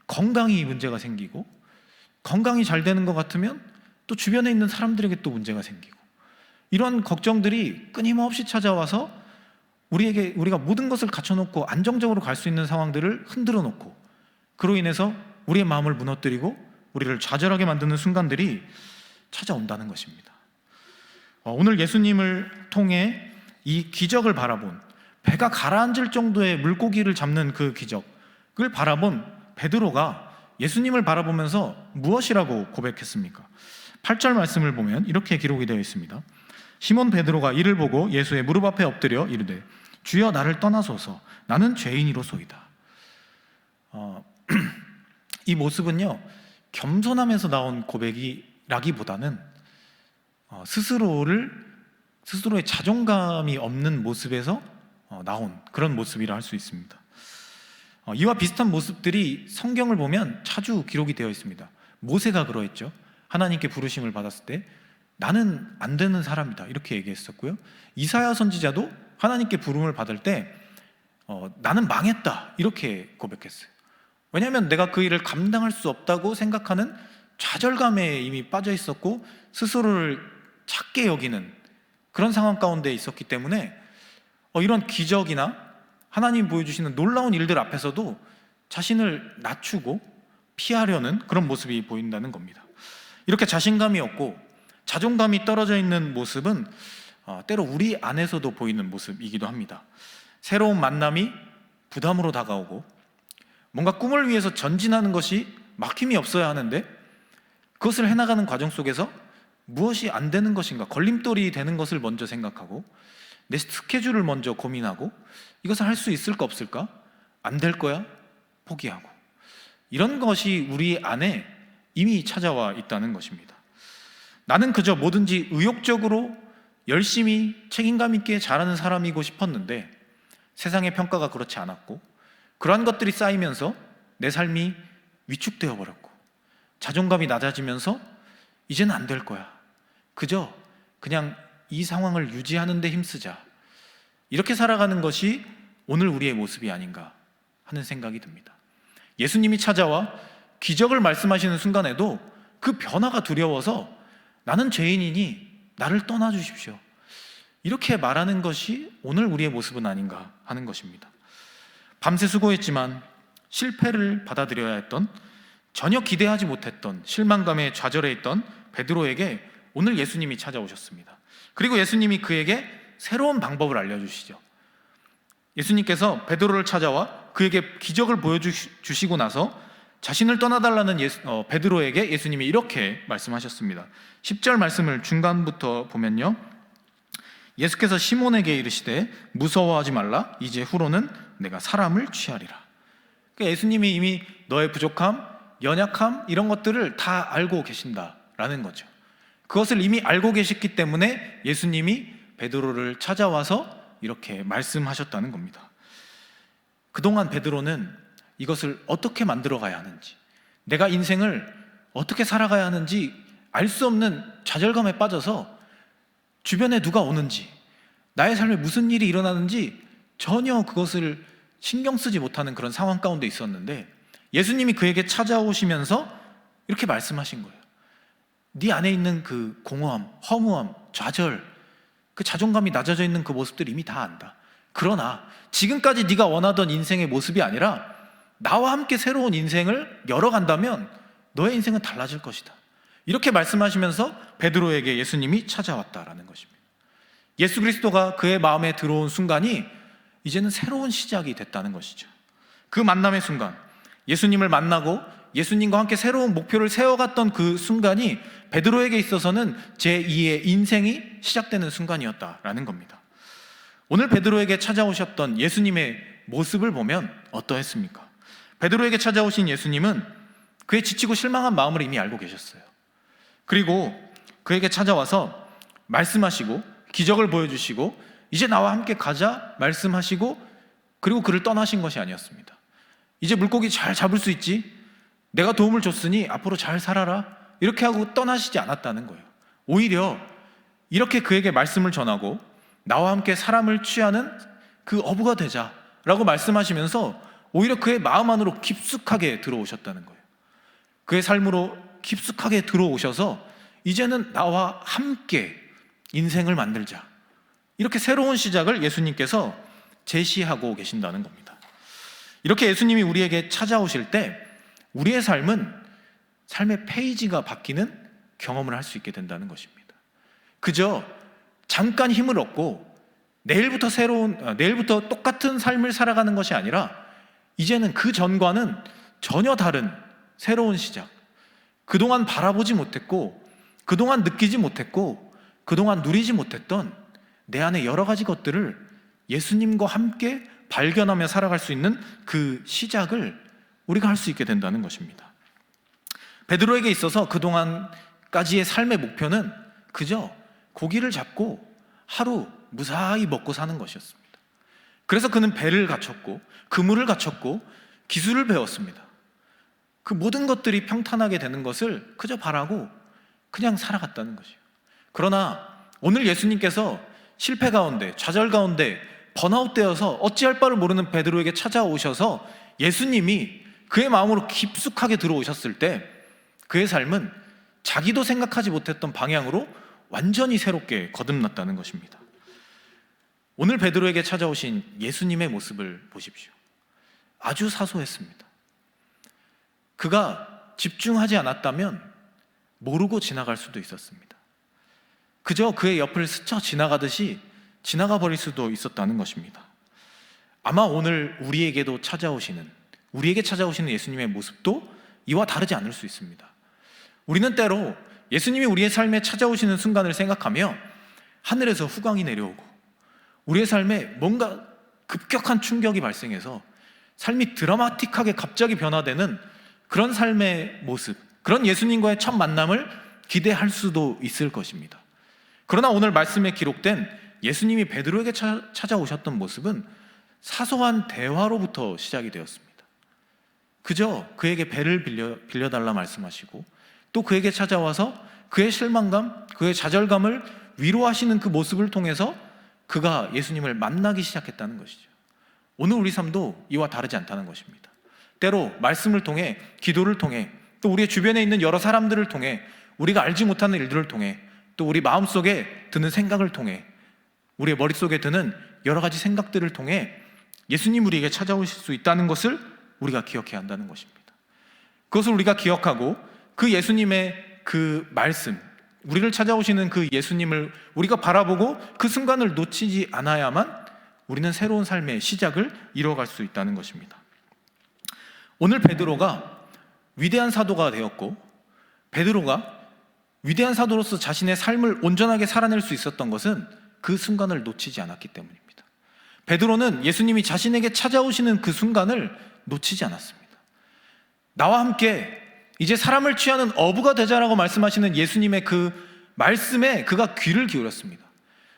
Speaker 1: 건강이 문제가 생기고 건강이 잘 되는 것 같으면 또 주변에 있는 사람들에게 또 문제가 생기고 이런 걱정들이 끊임없이 찾아와서 우리가 모든 것을 갖춰놓고 안정적으로 갈 수 있는 상황들을 흔들어 놓고 그로 인해서 우리의 마음을 무너뜨리고 우리를 좌절하게 만드는 순간들이 찾아온다는 것입니다. 오늘 예수님을 통해 이 기적을 바라본 배가 가라앉을 정도의 물고기를 잡는 그 기적을 바라본 베드로가 예수님을 바라보면서 무엇이라고 고백했습니까? 8절 말씀을 보면 이렇게 기록이 되어 있습니다. 시몬 베드로가 이를 보고 예수의 무릎 앞에 엎드려 이르되 주여 나를 떠나소서 나는 죄인이로소이다. 이 모습은요 겸손함에서 나온 고백이라기보다는 스스로의 자존감이 없는 모습에서 나온 그런 모습이라 할 수 있습니다. 이와 비슷한 모습들이 성경을 보면 자주 기록이 되어 있습니다. 모세가 그러했죠. 하나님께 부르심을 받았을 때 나는 안 되는 사람이다 이렇게 얘기했었고요. 이사야 선지자도 하나님께 부름을 받을 때 나는 망했다 이렇게 고백했어요. 왜냐하면 내가 그 일을 감당할 수 없다고 생각하는 좌절감에 이미 빠져 있었고 스스로를 작게 여기는 그런 상황 가운데 있었기 때문에 이런 기적이나 하나님이 보여주시는 놀라운 일들 앞에서도 자신을 낮추고 피하려는 그런 모습이 보인다는 겁니다. 이렇게 자신감이 없고 자존감이 떨어져 있는 모습은 때로 우리 안에서도 보이는 모습이기도 합니다. 새로운 만남이 부담으로 다가오고 뭔가 꿈을 위해서 전진하는 것이 막힘이 없어야 하는데 그것을 해나가는 과정 속에서 무엇이 안 되는 것인가 걸림돌이 되는 것을 먼저 생각하고 내 스케줄을 먼저 고민하고 이것을 할 수 있을까 없을까? 안 될 거야? 포기하고 이런 것이 우리 안에 이미 찾아와 있다는 것입니다. 나는 그저 뭐든지 의욕적으로 열심히 책임감 있게 잘하는 사람이고 싶었는데 세상의 평가가 그렇지 않았고 그러한 것들이 쌓이면서 내 삶이 위축되어 버렸고 자존감이 낮아지면서 이제는 안 될 거야. 그냥 이 상황을 유지하는 데 힘쓰자. 이렇게 살아가는 것이 오늘 우리의 모습이 아닌가 하는 생각이 듭니다. 예수님이 찾아와 기적을 말씀하시는 순간에도 그 변화가 두려워서 나는 죄인이니 나를 떠나 주십시오. 이렇게 말하는 것이 오늘 우리의 모습은 아닌가 하는 것입니다. 밤새 수고했지만 실패를 받아들여야 했던, 전혀 기대하지 못했던 실망감에 좌절해 있던 베드로에게 오늘 예수님이 찾아오셨습니다. 그리고 예수님이 그에게 새로운 방법을 알려주시죠. 예수님께서 베드로를 찾아와 그에게 기적을 보여주시고 나서 자신을 떠나달라는 베드로에게 예수님이 이렇게 말씀하셨습니다. 10절 말씀을 중간부터 보면요, 예수께서 시몬에게 이르시되 무서워하지 말라. 이제 후로는 내가 사람을 취하리라. 그러니까 예수님이 이미 너의 부족함, 연약함 이런 것들을 다 알고 계신다라는 거죠. 그것을 이미 알고 계셨기 때문에 예수님이 베드로를 찾아와서 이렇게 말씀하셨다는 겁니다. 그동안 베드로는 이것을 어떻게 만들어 가야 하는지, 내가 인생을 어떻게 살아가야 하는지 알 수 없는 좌절감에 빠져서 주변에 누가 오는지, 나의 삶에 무슨 일이 일어나는지 전혀 그것을 신경 쓰지 못하는 그런 상황 가운데 있었는데 예수님이 그에게 찾아오시면서 이렇게 말씀하신 거예요. 네 안에 있는 그 공허함, 허무함, 좌절, 그 자존감이 낮아져 있는 그 모습들 이미 다 안다. 그러나 지금까지 네가 원하던 인생의 모습이 아니라 나와 함께 새로운 인생을 열어간다면 너의 인생은 달라질 것이다. 이렇게 말씀하시면서 베드로에게 예수님이 찾아왔다라는 것입니다. 예수 그리스도가 그의 마음에 들어온 순간이 이제는 새로운 시작이 됐다는 것이죠. 그 만남의 순간, 예수님을 만나고 예수님과 함께 새로운 목표를 세워갔던 그 순간이 베드로에게 있어서는 제2의 인생이 시작되는 순간이었다라는 겁니다. 오늘 베드로에게 찾아오셨던 예수님의 모습을 보면 어떠했습니까? 베드로에게 찾아오신 예수님은 그의 지치고 실망한 마음을 이미 알고 계셨어요. 그리고 그에게 찾아와서 말씀하시고 기적을 보여주시고 이제 나와 함께 가자 말씀하시고 그리고 그를 떠나신 것이 아니었습니다. 이제 물고기 잘 잡을 수 있지? 내가 도움을 줬으니 앞으로 잘 살아라. 이렇게 하고 떠나시지 않았다는 거예요. 오히려 이렇게 그에게 말씀을 전하고 나와 함께 사람을 취하는 그 어부가 되자라고 말씀하시면서 오히려 그의 마음 안으로 깊숙하게 들어오셨다는 거예요. 그의 삶으로 깊숙하게 들어오셔서 이제는 나와 함께 인생을 만들자, 이렇게 새로운 시작을 예수님께서 제시하고 계신다는 겁니다. 이렇게 예수님이 우리에게 찾아오실 때 우리의 삶의 페이지가 바뀌는 경험을 할 수 있게 된다는 것입니다. 그저 잠깐 힘을 얻고 내일부터 똑같은 삶을 살아가는 것이 아니라 이제는 그 전과는 전혀 다른 새로운 시작, 그동안 바라보지 못했고 그동안 느끼지 못했고 그동안 누리지 못했던 내 안에 여러 가지 것들을 예수님과 함께 발견하며 살아갈 수 있는 그 시작을 우리가 할 수 있게 된다는 것입니다. 베드로에게 있어서 그동안까지의 삶의 목표는 그저 고기를 잡고 하루 무사히 먹고 사는 것이었습니다. 그래서 그는 배를 갖췄고 그물을 갖췄고 기술을 배웠습니다. 그 모든 것들이 평탄하게 되는 것을 그저 바라고 그냥 살아갔다는 것이에요. 그러나 오늘 예수님께서 실패 가운데, 좌절 가운데 번아웃되어서 어찌할 바를 모르는 베드로에게 찾아오셔서 예수님이 그의 마음으로 깊숙하게 들어오셨을 때 그의 삶은 자기도 생각하지 못했던 방향으로 완전히 새롭게 거듭났다는 것입니다. 오늘 베드로에게 찾아오신 예수님의 모습을 보십시오. 아주 사소했습니다. 그가 집중하지 않았다면 모르고 지나갈 수도 있었습니다. 그저 그의 옆을 스쳐 지나가듯이 지나가 버릴 수도 있었다는 것입니다. 아마 오늘 우리에게 찾아오시는 예수님의 모습도 이와 다르지 않을 수 있습니다. 우리는 때로 예수님이 우리의 삶에 찾아오시는 순간을 생각하며 하늘에서 후광이 내려오고 우리의 삶에 뭔가 급격한 충격이 발생해서 삶이 드라마틱하게 갑자기 변화되는 그런 삶의 모습, 그런 예수님과의 첫 만남을 기대할 수도 있을 것입니다.
Speaker 4: 그러나 오늘 말씀에 기록된 예수님이 베드로에게 찾아오셨던 모습은 사소한 대화로부터 시작이 되었습니다. 그저 그에게 배를 빌려달라 말씀하시고 또 그에게 찾아와서 그의 실망감, 그의 좌절감을 위로하시는 그 모습을 통해서 그가 예수님을 만나기 시작했다는 것이죠. 오늘 우리 삶도 이와 다르지 않다는 것입니다. 때로 말씀을 통해, 기도를 통해, 또 우리의 주변에 있는 여러 사람들을 통해, 우리가 알지 못하는 일들을 통해, 또 우리 마음속에 드는 생각을 통해, 우리의 머릿속에 드는 여러 가지 생각들을 통해 예수님 우리에게 찾아오실 수 있다는 것을 우리가 기억해야 한다는 것입니다. 그것을 우리가 기억하고 그 예수님의 그 말씀, 우리를 찾아오시는 그 예수님을 우리가 바라보고 그 순간을 놓치지 않아야만 우리는 새로운 삶의 시작을 이뤄갈 수 있다는 것입니다. 오늘 베드로가 위대한 사도가 되었고 베드로가 위대한 사도로서 자신의 삶을 온전하게 살아낼 수 있었던 것은 그 순간을 놓치지 않았기 때문입니다. 베드로는 예수님이 자신에게 찾아오시는 그 순간을 놓치지 않았습니다. 나와 함께 이제 사람을 취하는 어부가 되자라고 말씀하시는 예수님의 그 말씀에 그가 귀를 기울였습니다.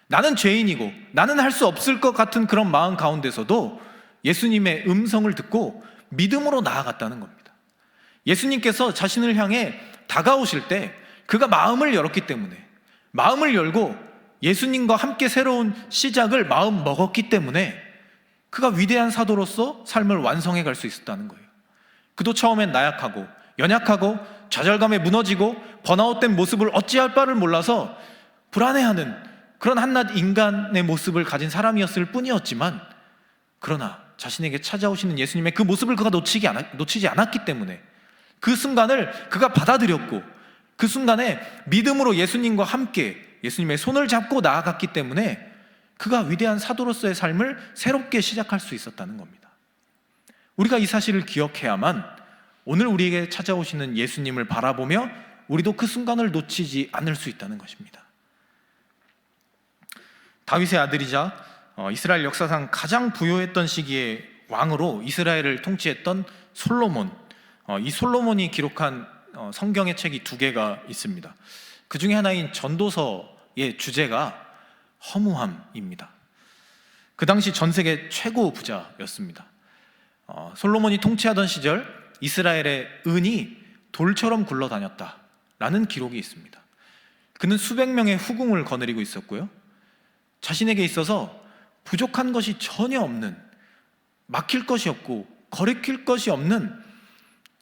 Speaker 4: 나는 죄인이고 나는 할 수 없을 것 같은 그런 마음 가운데서도 예수님의 음성을 듣고 믿음으로 나아갔다는 겁니다. 예수님께서 자신을 향해 다가오실 때 그가 마음을 열었기 때문에, 마음을 열고 예수님과 함께 새로운 시작을 마음 먹었기 때문에 그가 위대한 사도로서 삶을 완성해 갈 수 있었다는 거예요. 그도 처음엔 나약하고 연약하고 좌절감에 무너지고 번아웃된 모습을 어찌할 바를 몰라서 불안해하는 그런 한낱 인간의 모습을 가진 사람이었을 뿐이었지만, 그러나 자신에게 찾아오시는 예수님의 그 모습을 그가 놓치지 않았기 때문에 그 순간을 그가 받아들였고 그 순간에 믿음으로 예수님과 함께 예수님의 손을 잡고 나아갔기 때문에 그가 위대한 사도로서의 삶을 새롭게 시작할 수 있었다는 겁니다. 우리가 이 사실을 기억해야만 오늘 우리에게 찾아오시는 예수님을 바라보며 우리도 그 순간을 놓치지 않을 수 있다는 것입니다. 다윗의 아들이자 이스라엘 역사상 가장 부요했던 시기의 왕으로 이스라엘을 통치했던 솔로몬, 이 솔로몬이 기록한 성경의 책이 2개가 있습니다. 그 중에 하나인 전도서의 주제가 허무함입니다. 그 당시 전 세계 최고 부자였습니다. 솔로몬이 통치하던 시절 이스라엘의 은이 돌처럼 굴러다녔다라는 기록이 있습니다. 그는 수백 명의 후궁을 거느리고 있었고요, 자신에게 있어서 부족한 것이 전혀 없는, 막힐 것이 없고 거리낄 것이 없는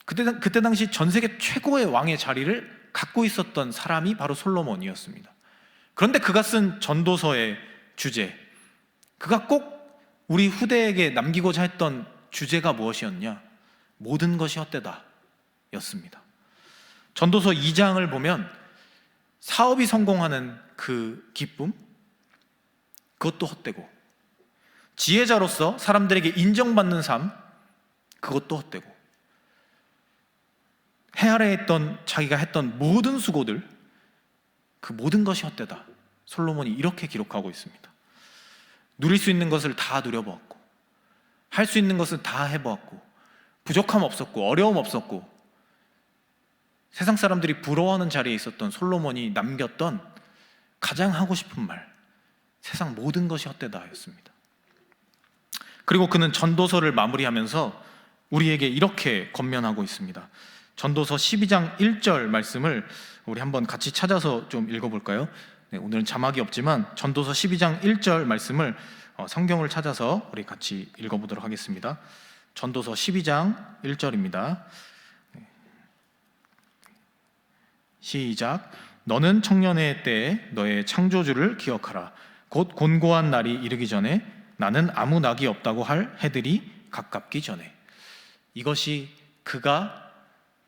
Speaker 4: 그때 당시 전 세계 최고의 왕의 자리를 갖고 있었던 사람이 바로 솔로몬이었습니다. 그런데 그가 쓴 전도서의 주제, 그가 꼭 우리 후대에게 남기고자 했던 주제가 무엇이었냐? 모든 것이 헛되다 였습니다. 전도서 2장을 보면 사업이 성공하는 그 기쁨, 그것도 헛되고, 지혜자로서 사람들에게 인정받는 삶, 그것도 헛되고, 해 아래에 있던 자기가 했던 모든 수고들, 그 모든 것이 헛되다. 솔로몬이 이렇게 기록하고 있습니다. 누릴 수 있는 것을 다 누려보았고, 할 수 있는 것을 다 해보았고, 부족함 없었고 어려움 없었고, 세상 사람들이 부러워하는 자리에 있었던 솔로몬이 남겼던 가장 하고 싶은 말, 세상 모든 것이 헛되다 였습니다. 그리고 그는 전도서를 마무리하면서 우리에게 이렇게 권면하고 있습니다. 전도서 12장 1절 말씀을 우리 한번 같이 찾아서 좀 읽어볼까요? 네, 오늘은 자막이 없지만 전도서 12장 1절 말씀을 성경을 찾아서 우리 같이 읽어보도록 하겠습니다. 전도서 12장 1절입니다. 시작. 너는 청년의 때에 너의 창조주를 기억하라. 곧 곤고한 날이 이르기 전에 나는 아무 낙이 없다고 할 해들이 가깝기 전에. 이것이 그가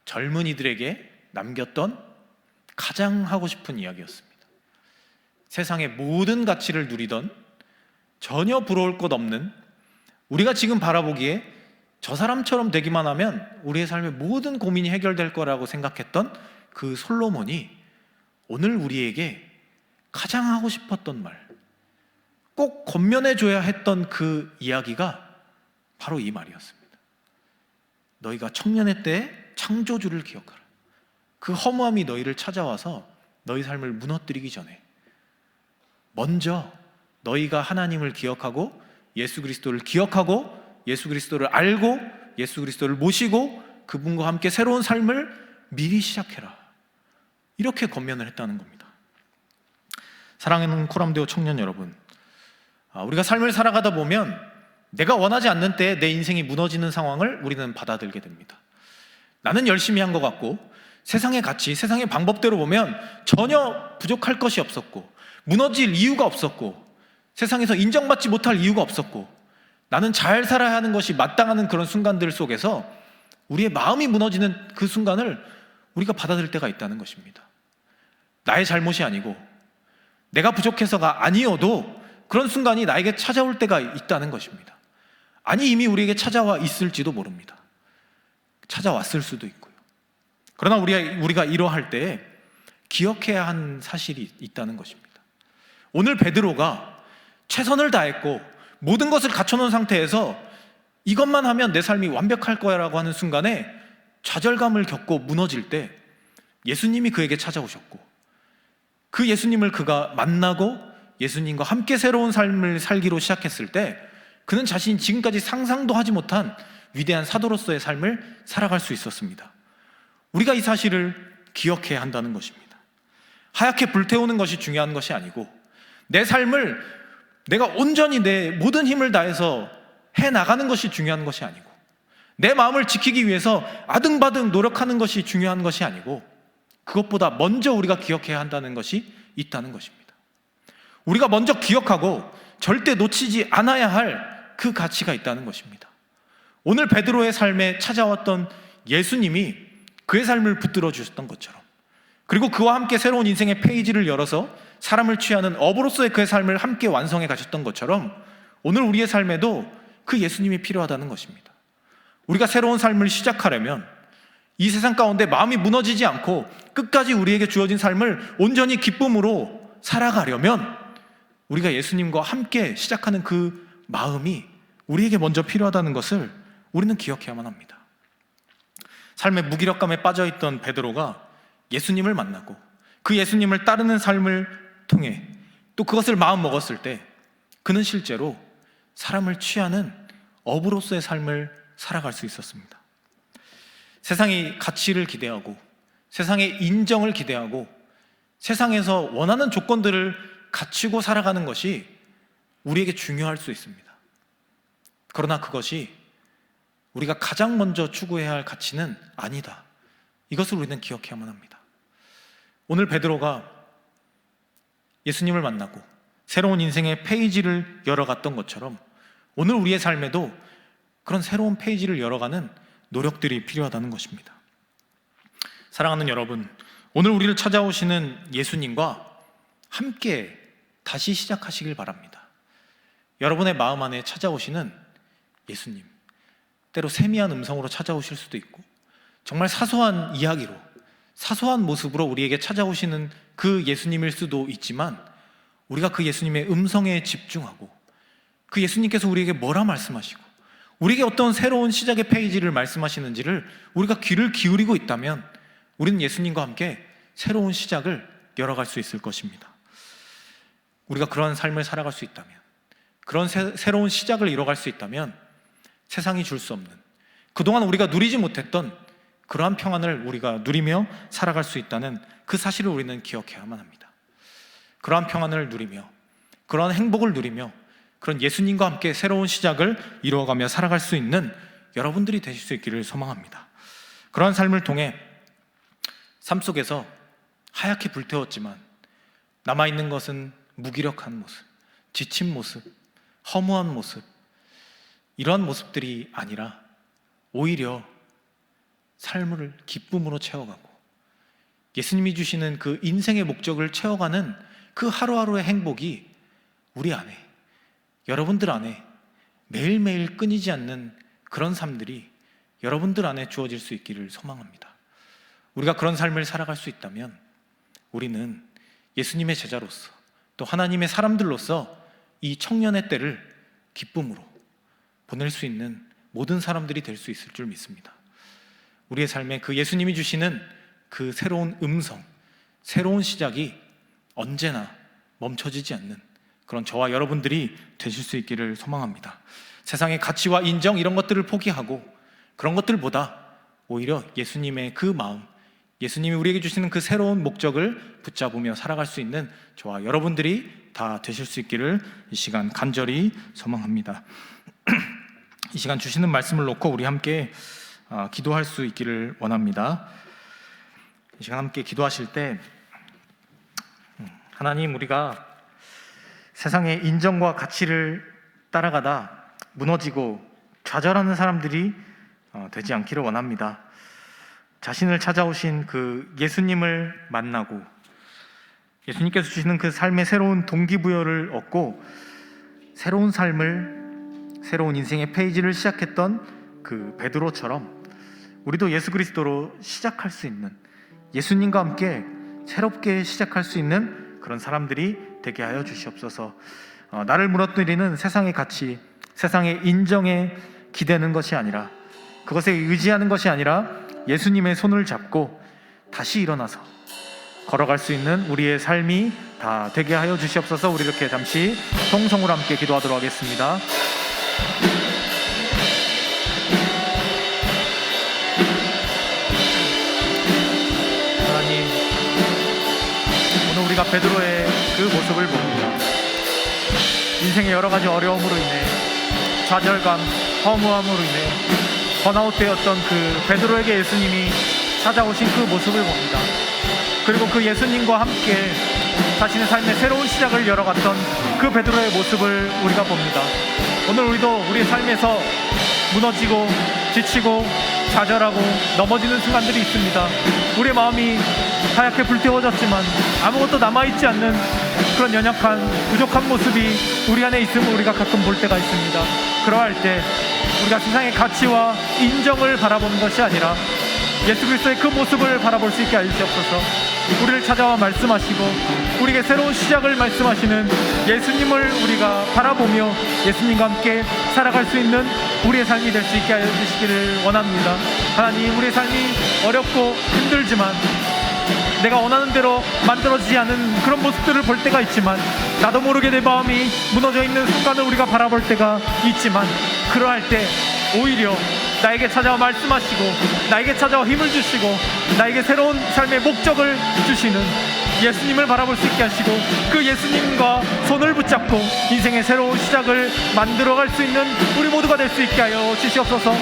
Speaker 4: 젊은이들에게 남겼던 가장 하고 싶은 이야기였습니다. 세상의 모든 가치를 누리던, 전혀 부러울 것 없는, 우리가 지금 바라보기에 저 사람처럼 되기만 하면 우리의 삶의 모든 고민이 해결될 거라고 생각했던 그 솔로몬이 오늘 우리에게 가장 하고 싶었던 말, 꼭 권면해줘야 했던 그 이야기가 바로 이 말이었습니다. 너희가 청년의 때에 창조주를 기억하라. 그 허무함이 너희를 찾아와서 너희 삶을 무너뜨리기 전에 먼저 너희가 하나님을 기억하고 예수 그리스도를 기억하고 예수 그리스도를 알고 예수 그리스도를 모시고 그분과 함께 새로운 삶을 미리 시작해라. 이렇게 권면을 했다는 겁니다. 사랑하는 코람데오 청년 여러분, 우리가 삶을 살아가다 보면 내가 원하지 않는 때에 내 인생이 무너지는 상황을 우리는 받아들게 됩니다. 나는 열심히 한 것 같고 세상의 가치, 세상의 방법대로 보면 전혀 부족할 것이 없었고 무너질 이유가 없었고 세상에서 인정받지 못할 이유가 없었고 나는 잘 살아야 하는 것이 마땅하는 그런 순간들 속에서 우리의 마음이 무너지는 그 순간을 우리가 받아들일 때가 있다는 것입니다. 나의 잘못이 아니고 내가 부족해서가 아니어도 그런 순간이 나에게 찾아올 때가 있다는 것입니다. 아니 이미 우리에게 찾아와 있을지도 모릅니다. 찾아왔을 수도 있고요. 그러나 우리가 이러할 때 기억해야 하는 사실이 있다는 것입니다. 오늘 베드로가 최선을 다했고 모든 것을 갖춰놓은 상태에서 이것만 하면 내 삶이 완벽할 거야 라고 하는 순간에 좌절감을 겪고 무너질 때 예수님이 그에게 찾아오셨고 그 예수님을 그가 만나고 예수님과 함께 새로운 삶을 살기로 시작했을 때 그는 자신이 지금까지 상상도 하지 못한 위대한 사도로서의 삶을 살아갈 수 있었습니다. 우리가 이 사실을 기억해야 한다는 것입니다. 하얗게 불태우는 것이 중요한 것이 아니고 내 삶을 내가 온전히 내 모든 힘을 다해서 해나가는 것이 중요한 것이 아니고 내 마음을 지키기 위해서 아등바등 노력하는 것이 중요한 것이 아니고 그것보다 먼저 우리가 기억해야 한다는 것이 있다는 것입니다. 우리가 먼저 기억하고 절대 놓치지 않아야 할 그 가치가 있다는 것입니다. 오늘 베드로의 삶에 찾아왔던 예수님이 그의 삶을 붙들어 주셨던 것처럼 그리고 그와 함께 새로운 인생의 페이지를 열어서 사람을 취하는 어부로서의 그의 삶을 함께 완성해 가셨던 것처럼 오늘 우리의 삶에도 그 예수님이 필요하다는 것입니다. 우리가 새로운 삶을 시작하려면 이 세상 가운데 마음이 무너지지 않고 끝까지 우리에게 주어진 삶을 온전히 기쁨으로 살아가려면 우리가 예수님과 함께 시작하는 그 마음이 우리에게 먼저 필요하다는 것을 우리는 기억해야만 합니다. 삶의 무기력감에 빠져있던 베드로가 예수님을 만나고 그 예수님을 따르는 삶을 통해 또 그것을 마음 먹었을 때 그는 실제로 사람을 취하는 어부로서의 삶을 살아갈 수 있었습니다. 세상이 가치를 기대하고 세상의 인정을 기대하고 세상에서 원하는 조건들을 갖추고 살아가는 것이 우리에게 중요할 수 있습니다. 그러나 그것이 우리가 가장 먼저 추구해야 할 가치는 아니다. 이것을 우리는 기억해야만 합니다. 오늘 베드로가 예수님을 만나고 새로운 인생의 페이지를 열어갔던 것처럼 오늘 우리의 삶에도 그런 새로운 페이지를 열어가는 노력들이 필요하다는 것입니다. 사랑하는 여러분, 오늘 우리를 찾아오시는 예수님과 함께 다시 시작하시길 바랍니다. 여러분의 마음 안에 찾아오시는 예수님, 때로 세미한 음성으로 찾아오실 수도 있고 정말 사소한 이야기로 사소한 모습으로 우리에게 찾아오시는 그 예수님일 수도 있지만 우리가 그 예수님의 음성에 집중하고 그 예수님께서 우리에게 뭐라 말씀하시고 우리에게 어떤 새로운 시작의 페이지를 말씀하시는지를 우리가 귀를 기울이고 있다면 우리는 예수님과 함께 새로운 시작을 열어갈 수 있을 것입니다. 우리가 그런 삶을 살아갈 수 있다면 그런 새로운 시작을 이뤄갈 수 있다면 세상이 줄 수 없는 그동안 우리가 누리지 못했던 그러한 평안을 우리가 누리며 살아갈 수 있다는 그 사실을 우리는 기억해야만 합니다. 그러한 평안을 누리며 그러한 행복을 누리며 그런 예수님과 함께 새로운 시작을 이루어가며 살아갈 수 있는 여러분들이 되실 수 있기를 소망합니다. 그러한 삶을 통해 삶 속에서 하얗게 불태웠지만 남아있는 것은 무기력한 모습, 지친 모습, 허무한 모습, 이러한 모습들이 아니라 오히려 삶을 기쁨으로 채워가고 예수님이 주시는 그 인생의 목적을 채워가는 그 하루하루의 행복이 우리 안에, 여러분들 안에 매일매일 끊이지 않는 그런 삶들이 여러분들 안에 주어질 수 있기를 소망합니다. 우리가 그런 삶을 살아갈 수 있다면 우리는 예수님의 제자로서 또 하나님의 사람들로서 이 청년의 때를 기쁨으로 보낼 수 있는 모든 사람들이 될 수 있을 줄 믿습니다. 우리의 삶에 그 예수님이 주시는 그 새로운 음성, 새로운 시작이 언제나 멈춰지지 않는 그런 저와 여러분들이 되실 수 있기를 소망합니다. 세상의 가치와 인정 이런 것들을 포기하고 그런 것들보다 오히려 예수님의 그 마음, 예수님이 우리에게 주시는 그 새로운 목적을 붙잡으며 살아갈 수 있는 저와 여러분들이 다 되실 수 있기를 이 시간 간절히 소망합니다. 이 시간 주시는 말씀을 놓고 우리 함께 기도할 수 있기를 원합니다. 이 시간 함께 기도하실 때 하나님, 우리가 세상의 인정과 가치를 따라가다 무너지고 좌절하는 사람들이 되지 않기를 원합니다. 자신을 찾아오신 그 예수님을 만나고 예수님께서 주시는 그 삶의 새로운 동기부여를 얻고 새로운 삶을, 새로운 인생의 페이지를 시작했던 그 베드로처럼 우리도 예수 그리스도로 시작할 수 있는, 예수님과 함께 새롭게 시작할 수 있는 그런 사람들이 되게 하여 주시옵소서. 나를 무너뜨리는 세상의 가치, 세상의 인정에 기대는 것이 아니라, 그것에 의지하는 것이 아니라 예수님의 손을 잡고 다시 일어나서 걸어갈 수 있는 우리의 삶이 다 되게 하여 주시옵소서. 우리 이렇게 잠시 통성으로 함께 기도하도록 하겠습니다. 하나님, 오늘 우리가 베드로의 그 모습을 봅니다. 인생의 여러 가지 어려움으로 인해, 좌절감, 허무함으로 인해 번아웃되었던 그 베드로에게 예수님이 찾아오신 그 모습을 봅니다. 그리고 그 예수님과 함께 자신의 삶의 새로운 시작을 열어갔던 그 베드로의 모습을 우리가 봅니다. 오늘 우리도 우리의 삶에서 무너지고 지치고 좌절하고 넘어지는 순간들이 있습니다. 우리의 마음이 하얗게 불태워졌지만 아무것도 남아있지 않는 그런 연약한 부족한 모습이 우리 안에 있음을 우리가 가끔 볼 때가 있습니다. 그러할 때 우리가 세상의 가치와 인정을 바라보는 것이 아니라 예수 그리스도의 그 모습을 바라볼 수 있게 해주시옵소서. 우리를 찾아와 말씀하시고 우리에게 새로운 시작을 말씀하시는 예수님을 우리가 바라보며 예수님과 함께 살아갈 수 있는 우리의 삶이 될 수 있게 하여 주시기를 원합니다. 하나님, 우리의 삶이 어렵고 힘들지만 내가 원하는 대로 만들어지지 않은 그런 모습들을 볼 때가 있지만, 나도 모르게 내 마음이 무너져 있는 순간을 우리가 바라볼 때가 있지만, 그러할 때 오히려 나에게 찾아와 말씀하시고 나에게 찾아와 힘을 주시고 나에게 새로운 삶의 목적을 주시는 예수님을 바라볼 수 있게 하시고 그 예수님과 손을 붙잡고 인생의 새로운 시작을 만들어갈 수 있는 우리 모두가 될 수 있게 하여 주시옵소서.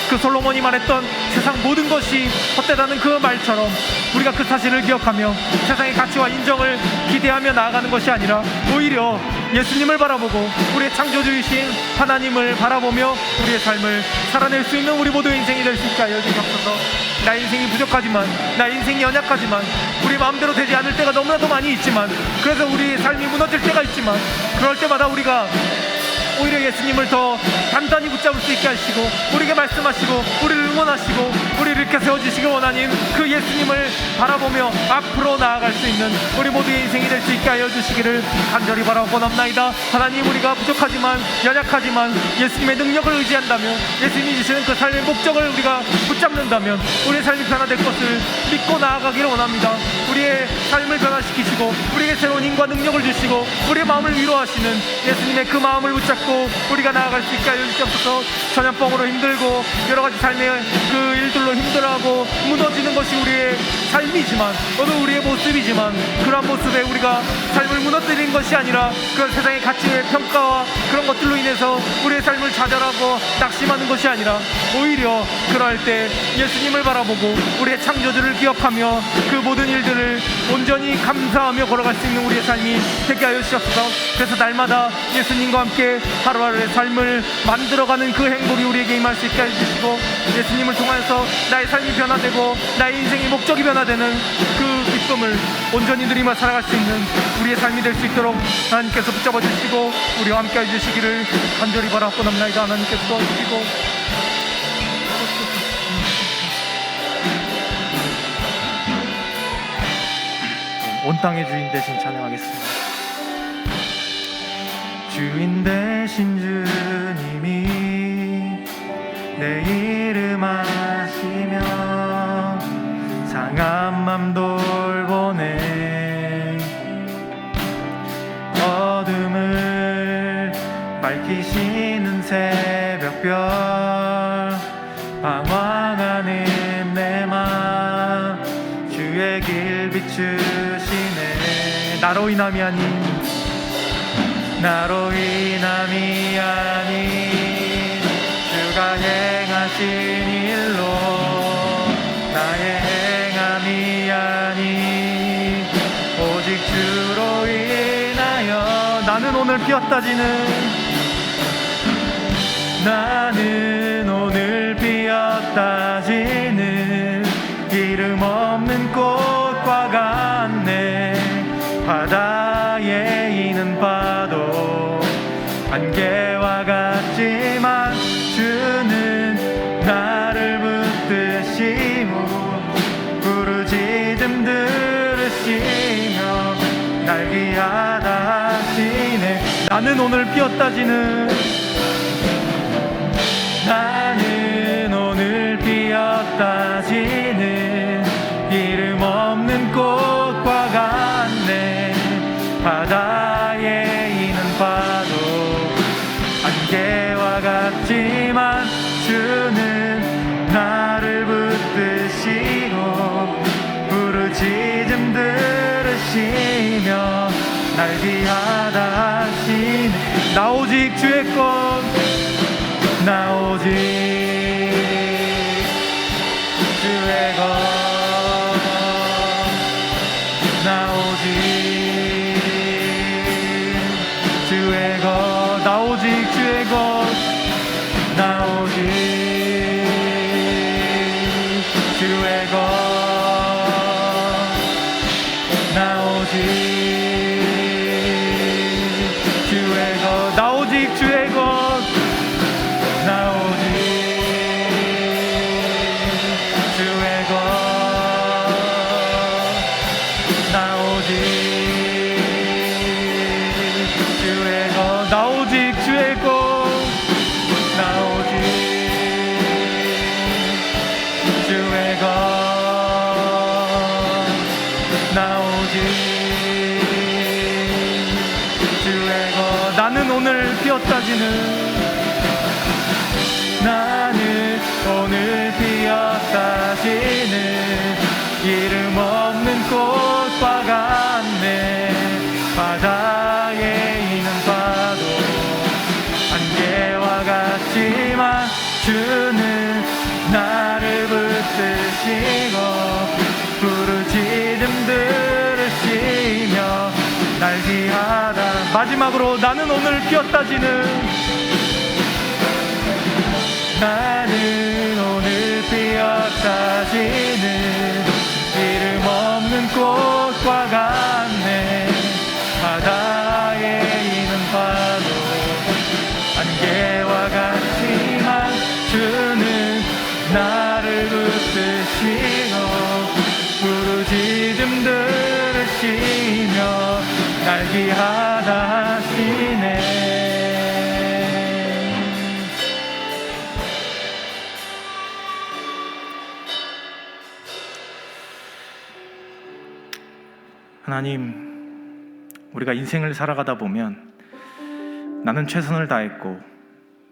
Speaker 4: 그 솔로몬이 말했던 세상 모든 것이 헛되다는 그 말처럼 우리가 그 사실을 기억하며 세상의 가치와 인정을 기대하며 나아가는 것이 아니라 오히려 예수님을 바라보고 우리의 창조주이신 하나님을 바라보며 우리의 삶을 살아낼 수 있는 우리 모두의 인생이 될 수 있게 하여 주시옵소서. 나의 인생이 부족하지만, 나의 인생이 연약하지만, 우리 마음대로 되지 않을 때가 너무나도 많이 있지만, 그래서 우리의 삶이 무너질 때가 있지만, 그럴 때마다 우리가 오히려 예수님을 더 단단히 붙잡을 수 있게 하시고 우리에게 말씀하시고 우리를 응원하시고 우리를 이렇게 세워주시길 원하는 그 예수님을 바라보며 앞으로 나아갈 수 있는 우리 모두의 인생이 될 수 있게 하여 주시기를 간절히 바라고 원합나이다. 하나님, 우리가 부족하지만 연약하지만 예수님의 능력을 의지한다면, 예수님이 주시는 그 삶의 목적을 우리가 붙잡는다면 우리의 삶이 변화될 것을 믿고 나아가기를 원합니다. 우리의 삶을 변화시키시고 우리에게 새로운 힘과 능력을 주시고 우리의 마음을 위로하시는 예수님의 그 마음을 붙잡고 우리가 나아갈 수 있게 하여 주시옵소서. 전염병으로 힘들고 여러 가지 삶의 그 일들로 힘들어하고 무너지는 것이 우리의 삶이지만, 오늘 우리의 모습이지만, 그러한 모습에 우리가 삶을 무너뜨리는 것이 아니라 그런 세상의 가치의 평가와 그런 것들로 인해서 우리의 삶을 좌절하고 낙심하는 것이 아니라 오히려 그럴 때 예수님을 바라보고 우리의 창조주를 기억하며 그 모든 일들을 온전히 감사하며 걸어갈 수 있는 우리의 삶이 되게 하여 주시옵소서. 그래서 날마다 예수님과 함께 하루하루의 삶을 만들어가는 그 행복이 우리에게 임할 수 있게 해주시고, 예수님을 통해서 나의 삶이 변화되고 나의 인생의 목적이 변화되는 그 기쁨을 온전히 누리며 살아갈 수 있는 우리의 삶이 될 수 있도록 하나님께서 붙잡아 주시고 우리와 함께 해주시기를 간절히 바라고 넘나이다. 하나님께서 도와주시고 온 땅의 주인 대신 찬양하겠습니다. 주인 되신 주님이 내 이름 아시며 상한 맘 돌보네. 어둠을
Speaker 1: 특별 방황하는 내 맘 주의 길 비추시네. 나로 인함이 아닌 나로 인함이 아닌 주가 행하신 일로 나의 행함이 아닌 오직 주로 인하여 나는 오늘 피었다지는 나는 오늘 피었다지는 이름 없는 꽃과 같네. 바다에 있는 파도 안개와 같지만 주는 나를 붙드시고 부르짖음 들으시며 날귀하다 하시네. 나는 오늘 피었다지는 나는 오늘 피었다지는 이름 없는 꽃과 같네. 바다에 있는 파도 안개와 같지만 주는 나를 붙드시고 부르짖음 들으시며 날귀하다 하시네. 나 오직 주의 것 나 오직 주의 것 나 오직 주의 것 나 오직 주의 것 나 오직 주의 것 나 오직 주의 것 나 오직 주의 것 나 오직 주의 것 나 오직 주의 것 나 오직 주의 것 나 오직 주의 것 나 오직 주의 것 나는 오늘 피었다지는 나는 오늘 피었다지는 이름 없는 꽃과 같네. 바다에 있는 파도 안개와 같지만 주는 나를 붙드시고 부르짖음 들으시며 날귀하다. 마지막으로 나는 오늘 피었다지는 나는 오늘 피었다지는 이름 없는 꽃과 같네. 바다에 있는 파도 안개와 같지만 주는 나를 붙드시고 부르짖음 들으시며 날귀하다 하시네. 하나님, 우리가 인생을 살아가다 보면 나는 최선을 다했고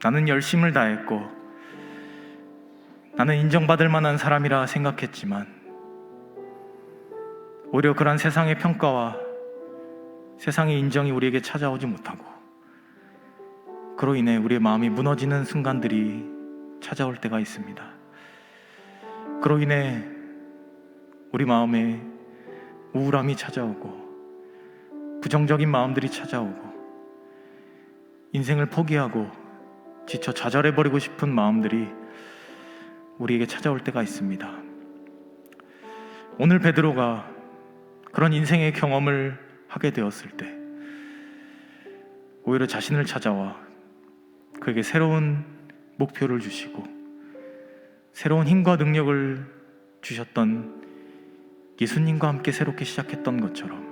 Speaker 1: 나는 열심을 다했고 나는 인정받을 만한 사람이라 생각했지만 오히려 그런 세상의 평가와 세상의 인정이 우리에게 찾아오지 못하고 그로 인해 우리의 마음이 무너지는 순간들이 찾아올 때가 있습니다. 그로 인해 우리 마음에 우울함이 찾아오고 부정적인 마음들이 찾아오고 인생을 포기하고 지쳐 좌절해버리고 싶은 마음들이 우리에게 찾아올 때가 있습니다. 오늘 베드로가 그런 인생의 경험을 하게 되었을 때 오히려 자신을 찾아와 그에게 새로운 목표를 주시고 새로운 힘과 능력을 주셨던 예수님과 함께 새롭게 시작했던 것처럼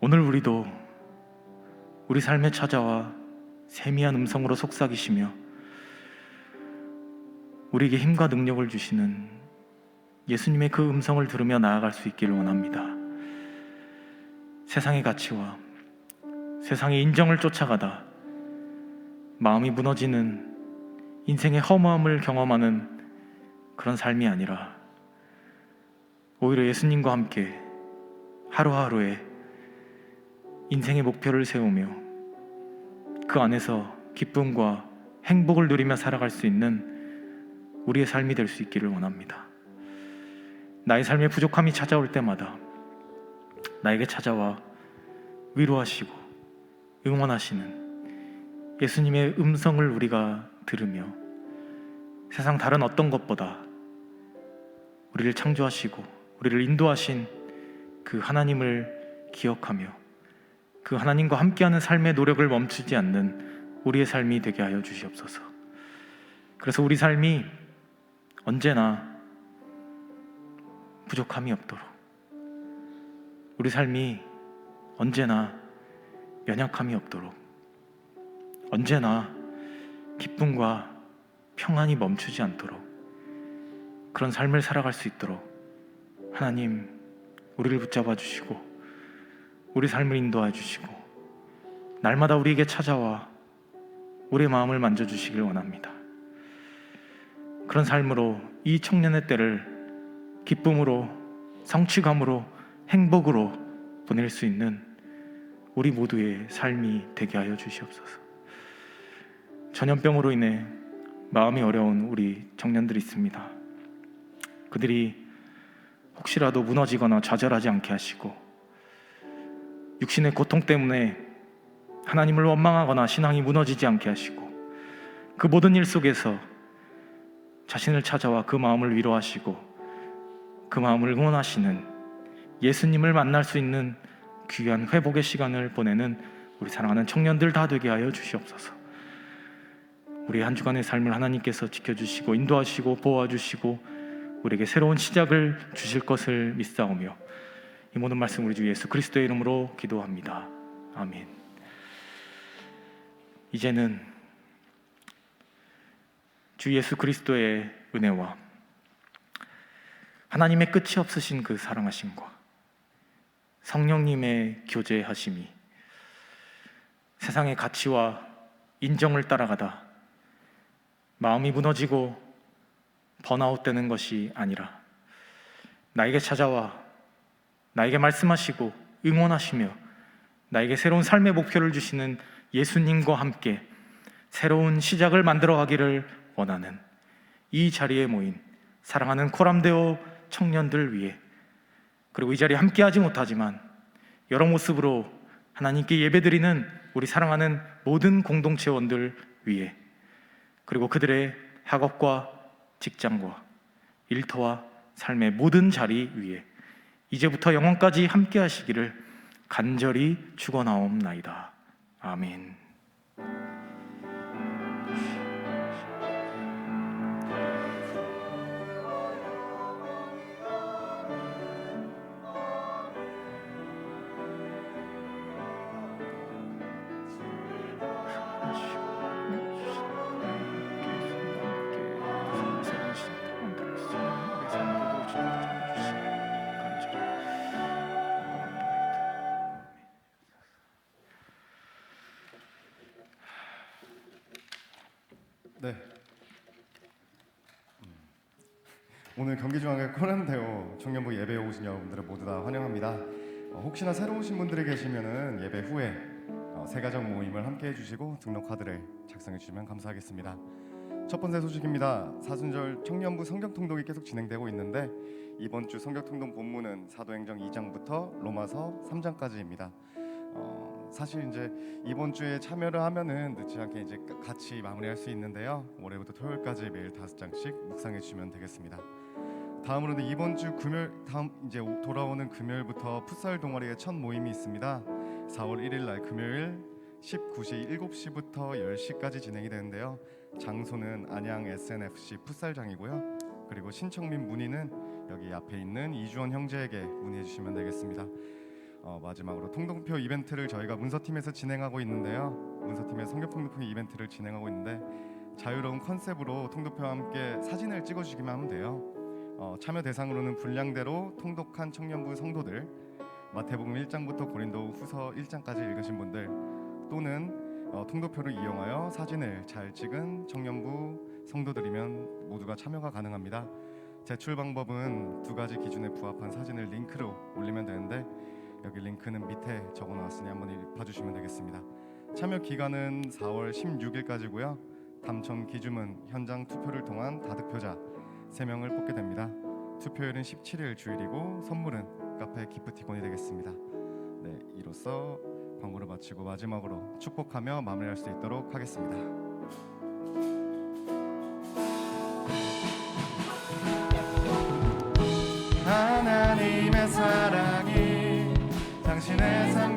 Speaker 1: 오늘 우리도 우리 삶에 찾아와 세미한 음성으로 속삭이시며 우리에게 힘과 능력을 주시는 예수님의 그 음성을 들으며 나아갈 수 있기를 원합니다. 세상의 가치와 세상의 인정을 쫓아가다 마음이 무너지는 인생의 허무함을 경험하는 그런 삶이 아니라 오히려 예수님과 함께 하루하루에 인생의 목표를 세우며 그 안에서 기쁨과 행복을 누리며 살아갈 수 있는 우리의 삶이 될 수 있기를 원합니다. 나의 삶에 부족함이 찾아올 때마다 나에게 찾아와 위로하시고 응원하시는 예수님의 음성을 우리가 들으며 세상 다른 어떤 것보다 우리를 창조하시고 우리를 인도하신 그 하나님을 기억하며 그 하나님과 함께하는 삶의 노력을 멈추지 않는 우리의 삶이 되게 하여 주시옵소서. 그래서 우리 삶이 언제나 부족함이 없도록, 우리 삶이 언제나 연약함이 없도록, 언제나 기쁨과 평안이 멈추지 않도록 그런 삶을 살아갈 수 있도록 하나님 우리를 붙잡아 주시고 우리 삶을 인도해 주시고 날마다 우리에게 찾아와 우리의 마음을 만져주시길 원합니다. 그런 삶으로 이 청년의 때를 기쁨으로, 성취감으로, 행복으로 보낼 수 있는 우리 모두의 삶이 되게 하여 주시옵소서. 전염병으로 인해 마음이 어려운 우리 청년들이 있습니다. 그들이 혹시라도 무너지거나 좌절하지 않게 하시고 육신의 고통 때문에 하나님을 원망하거나 신앙이 무너지지 않게 하시고 그 모든 일 속에서 자신을 찾아와 그 마음을 위로하시고 그 마음을 응원하시는 예수님을 만날 수 있는 귀한 회복의 시간을 보내는 우리 사랑하는 청년들 다 되게 하여 주시옵소서. 우리의 한 주간의 삶을 하나님께서 지켜주시고 인도하시고 보호하주시고 우리에게 새로운 시작을 주실 것을 믿사오며 이 모든 말씀 우리 주 예수 그리스도의 이름으로 기도합니다. 아멘. 이제는 주 예수 그리스도의 은혜와 하나님의 끝이 없으신 그 사랑하심과 성령님의 교제하심이 세상의 가치와 인정을 따라가다 마음이 무너지고 번아웃되는 것이 아니라 나에게 찾아와 나에게 말씀하시고 응원하시며 나에게 새로운 삶의 목표를 주시는 예수님과 함께 새로운 시작을 만들어 가기를 원하는 이 자리에 모인 사랑하는 코람데오 청년들 위해, 그리고 이 자리에 함께하지 못하지만 여러 모습으로 하나님께 예배드리는 우리 사랑하는 모든 공동체원들 위해, 그리고 그들의 학업과 직장과 일터와 삶의 모든 자리 위에 이제부터 영원까지 함께 하시기를 간절히 축원하옵나이다. 아멘.
Speaker 5: 네. 오늘 경기중앙회 코람데오 청년부 예배에 오신 여러분들을 모두 다 환영합니다. 혹시나 새로 오신 분들이 계시면은 예배 후에 새가정 모임을 함께 해주시고 등록 카드를 작성해 주시면 감사하겠습니다. 첫 번째 소식입니다. 사순절 청년부 성경 통독이 계속 진행되고 있는데 이번 주 성경 통독 본문은 사도행전 2장부터 로마서 3장까지입니다. 사실 이제 이번 주에 참여를 하면은 늦지 않게 이제 같이 마무리할 수 있는데요. 월요일부터 토요일까지 매일 5장씩 묵상해 주시면 되겠습니다. 다음으로는 이번 주 금요일 다음 이제 돌아오는 금요일부터 풋살 동아리의 첫 모임이 있습니다. 4월 1일 날 금요일 19시 7시부터 10시까지 진행이 되는데요. 장소는 안양 SNFC 풋살장이고요. 그리고 신청 및 문의는 여기 앞에 있는 이주원 형제에게 문의해 주시면 되겠습니다. 마지막으로 통독표 이벤트를 저희가 문서팀에서 진행하고 있는데요. 문서팀의 성경 통독표 이벤트를 진행하고 있는데 자유로운 컨셉으로 통독표와 함께 사진을 찍어주기만 하면 돼요. 참여 대상으로는 분량대로 통독한 청년부 성도들, 마태복음 1장부터 고린도 후서 1장까지 읽으신 분들, 또는 통독표를 이용하여 사진을 잘 찍은 청년부 성도들이면 모두가 참여가 가능합니다. 제출 방법은 두 가지 기준에 부합한 사진을 링크로 올리면 되는데 여기 링크는 밑에 적어 놨으니 한번 봐주시면 되겠습니다. 참여 기간은 4월 16일까지고요. 당첨 기준은 현장 투표를 통한 다득표자 3명을 뽑게 됩니다. 투표일은 17일 주일이고 선물은 카페 기프티콘이 되겠습니다. 네, 이로써 광고를 마치고 마지막으로 축복하며 마무리할 수 있도록 하겠습니다. 하나님의 사랑이 당신의 삶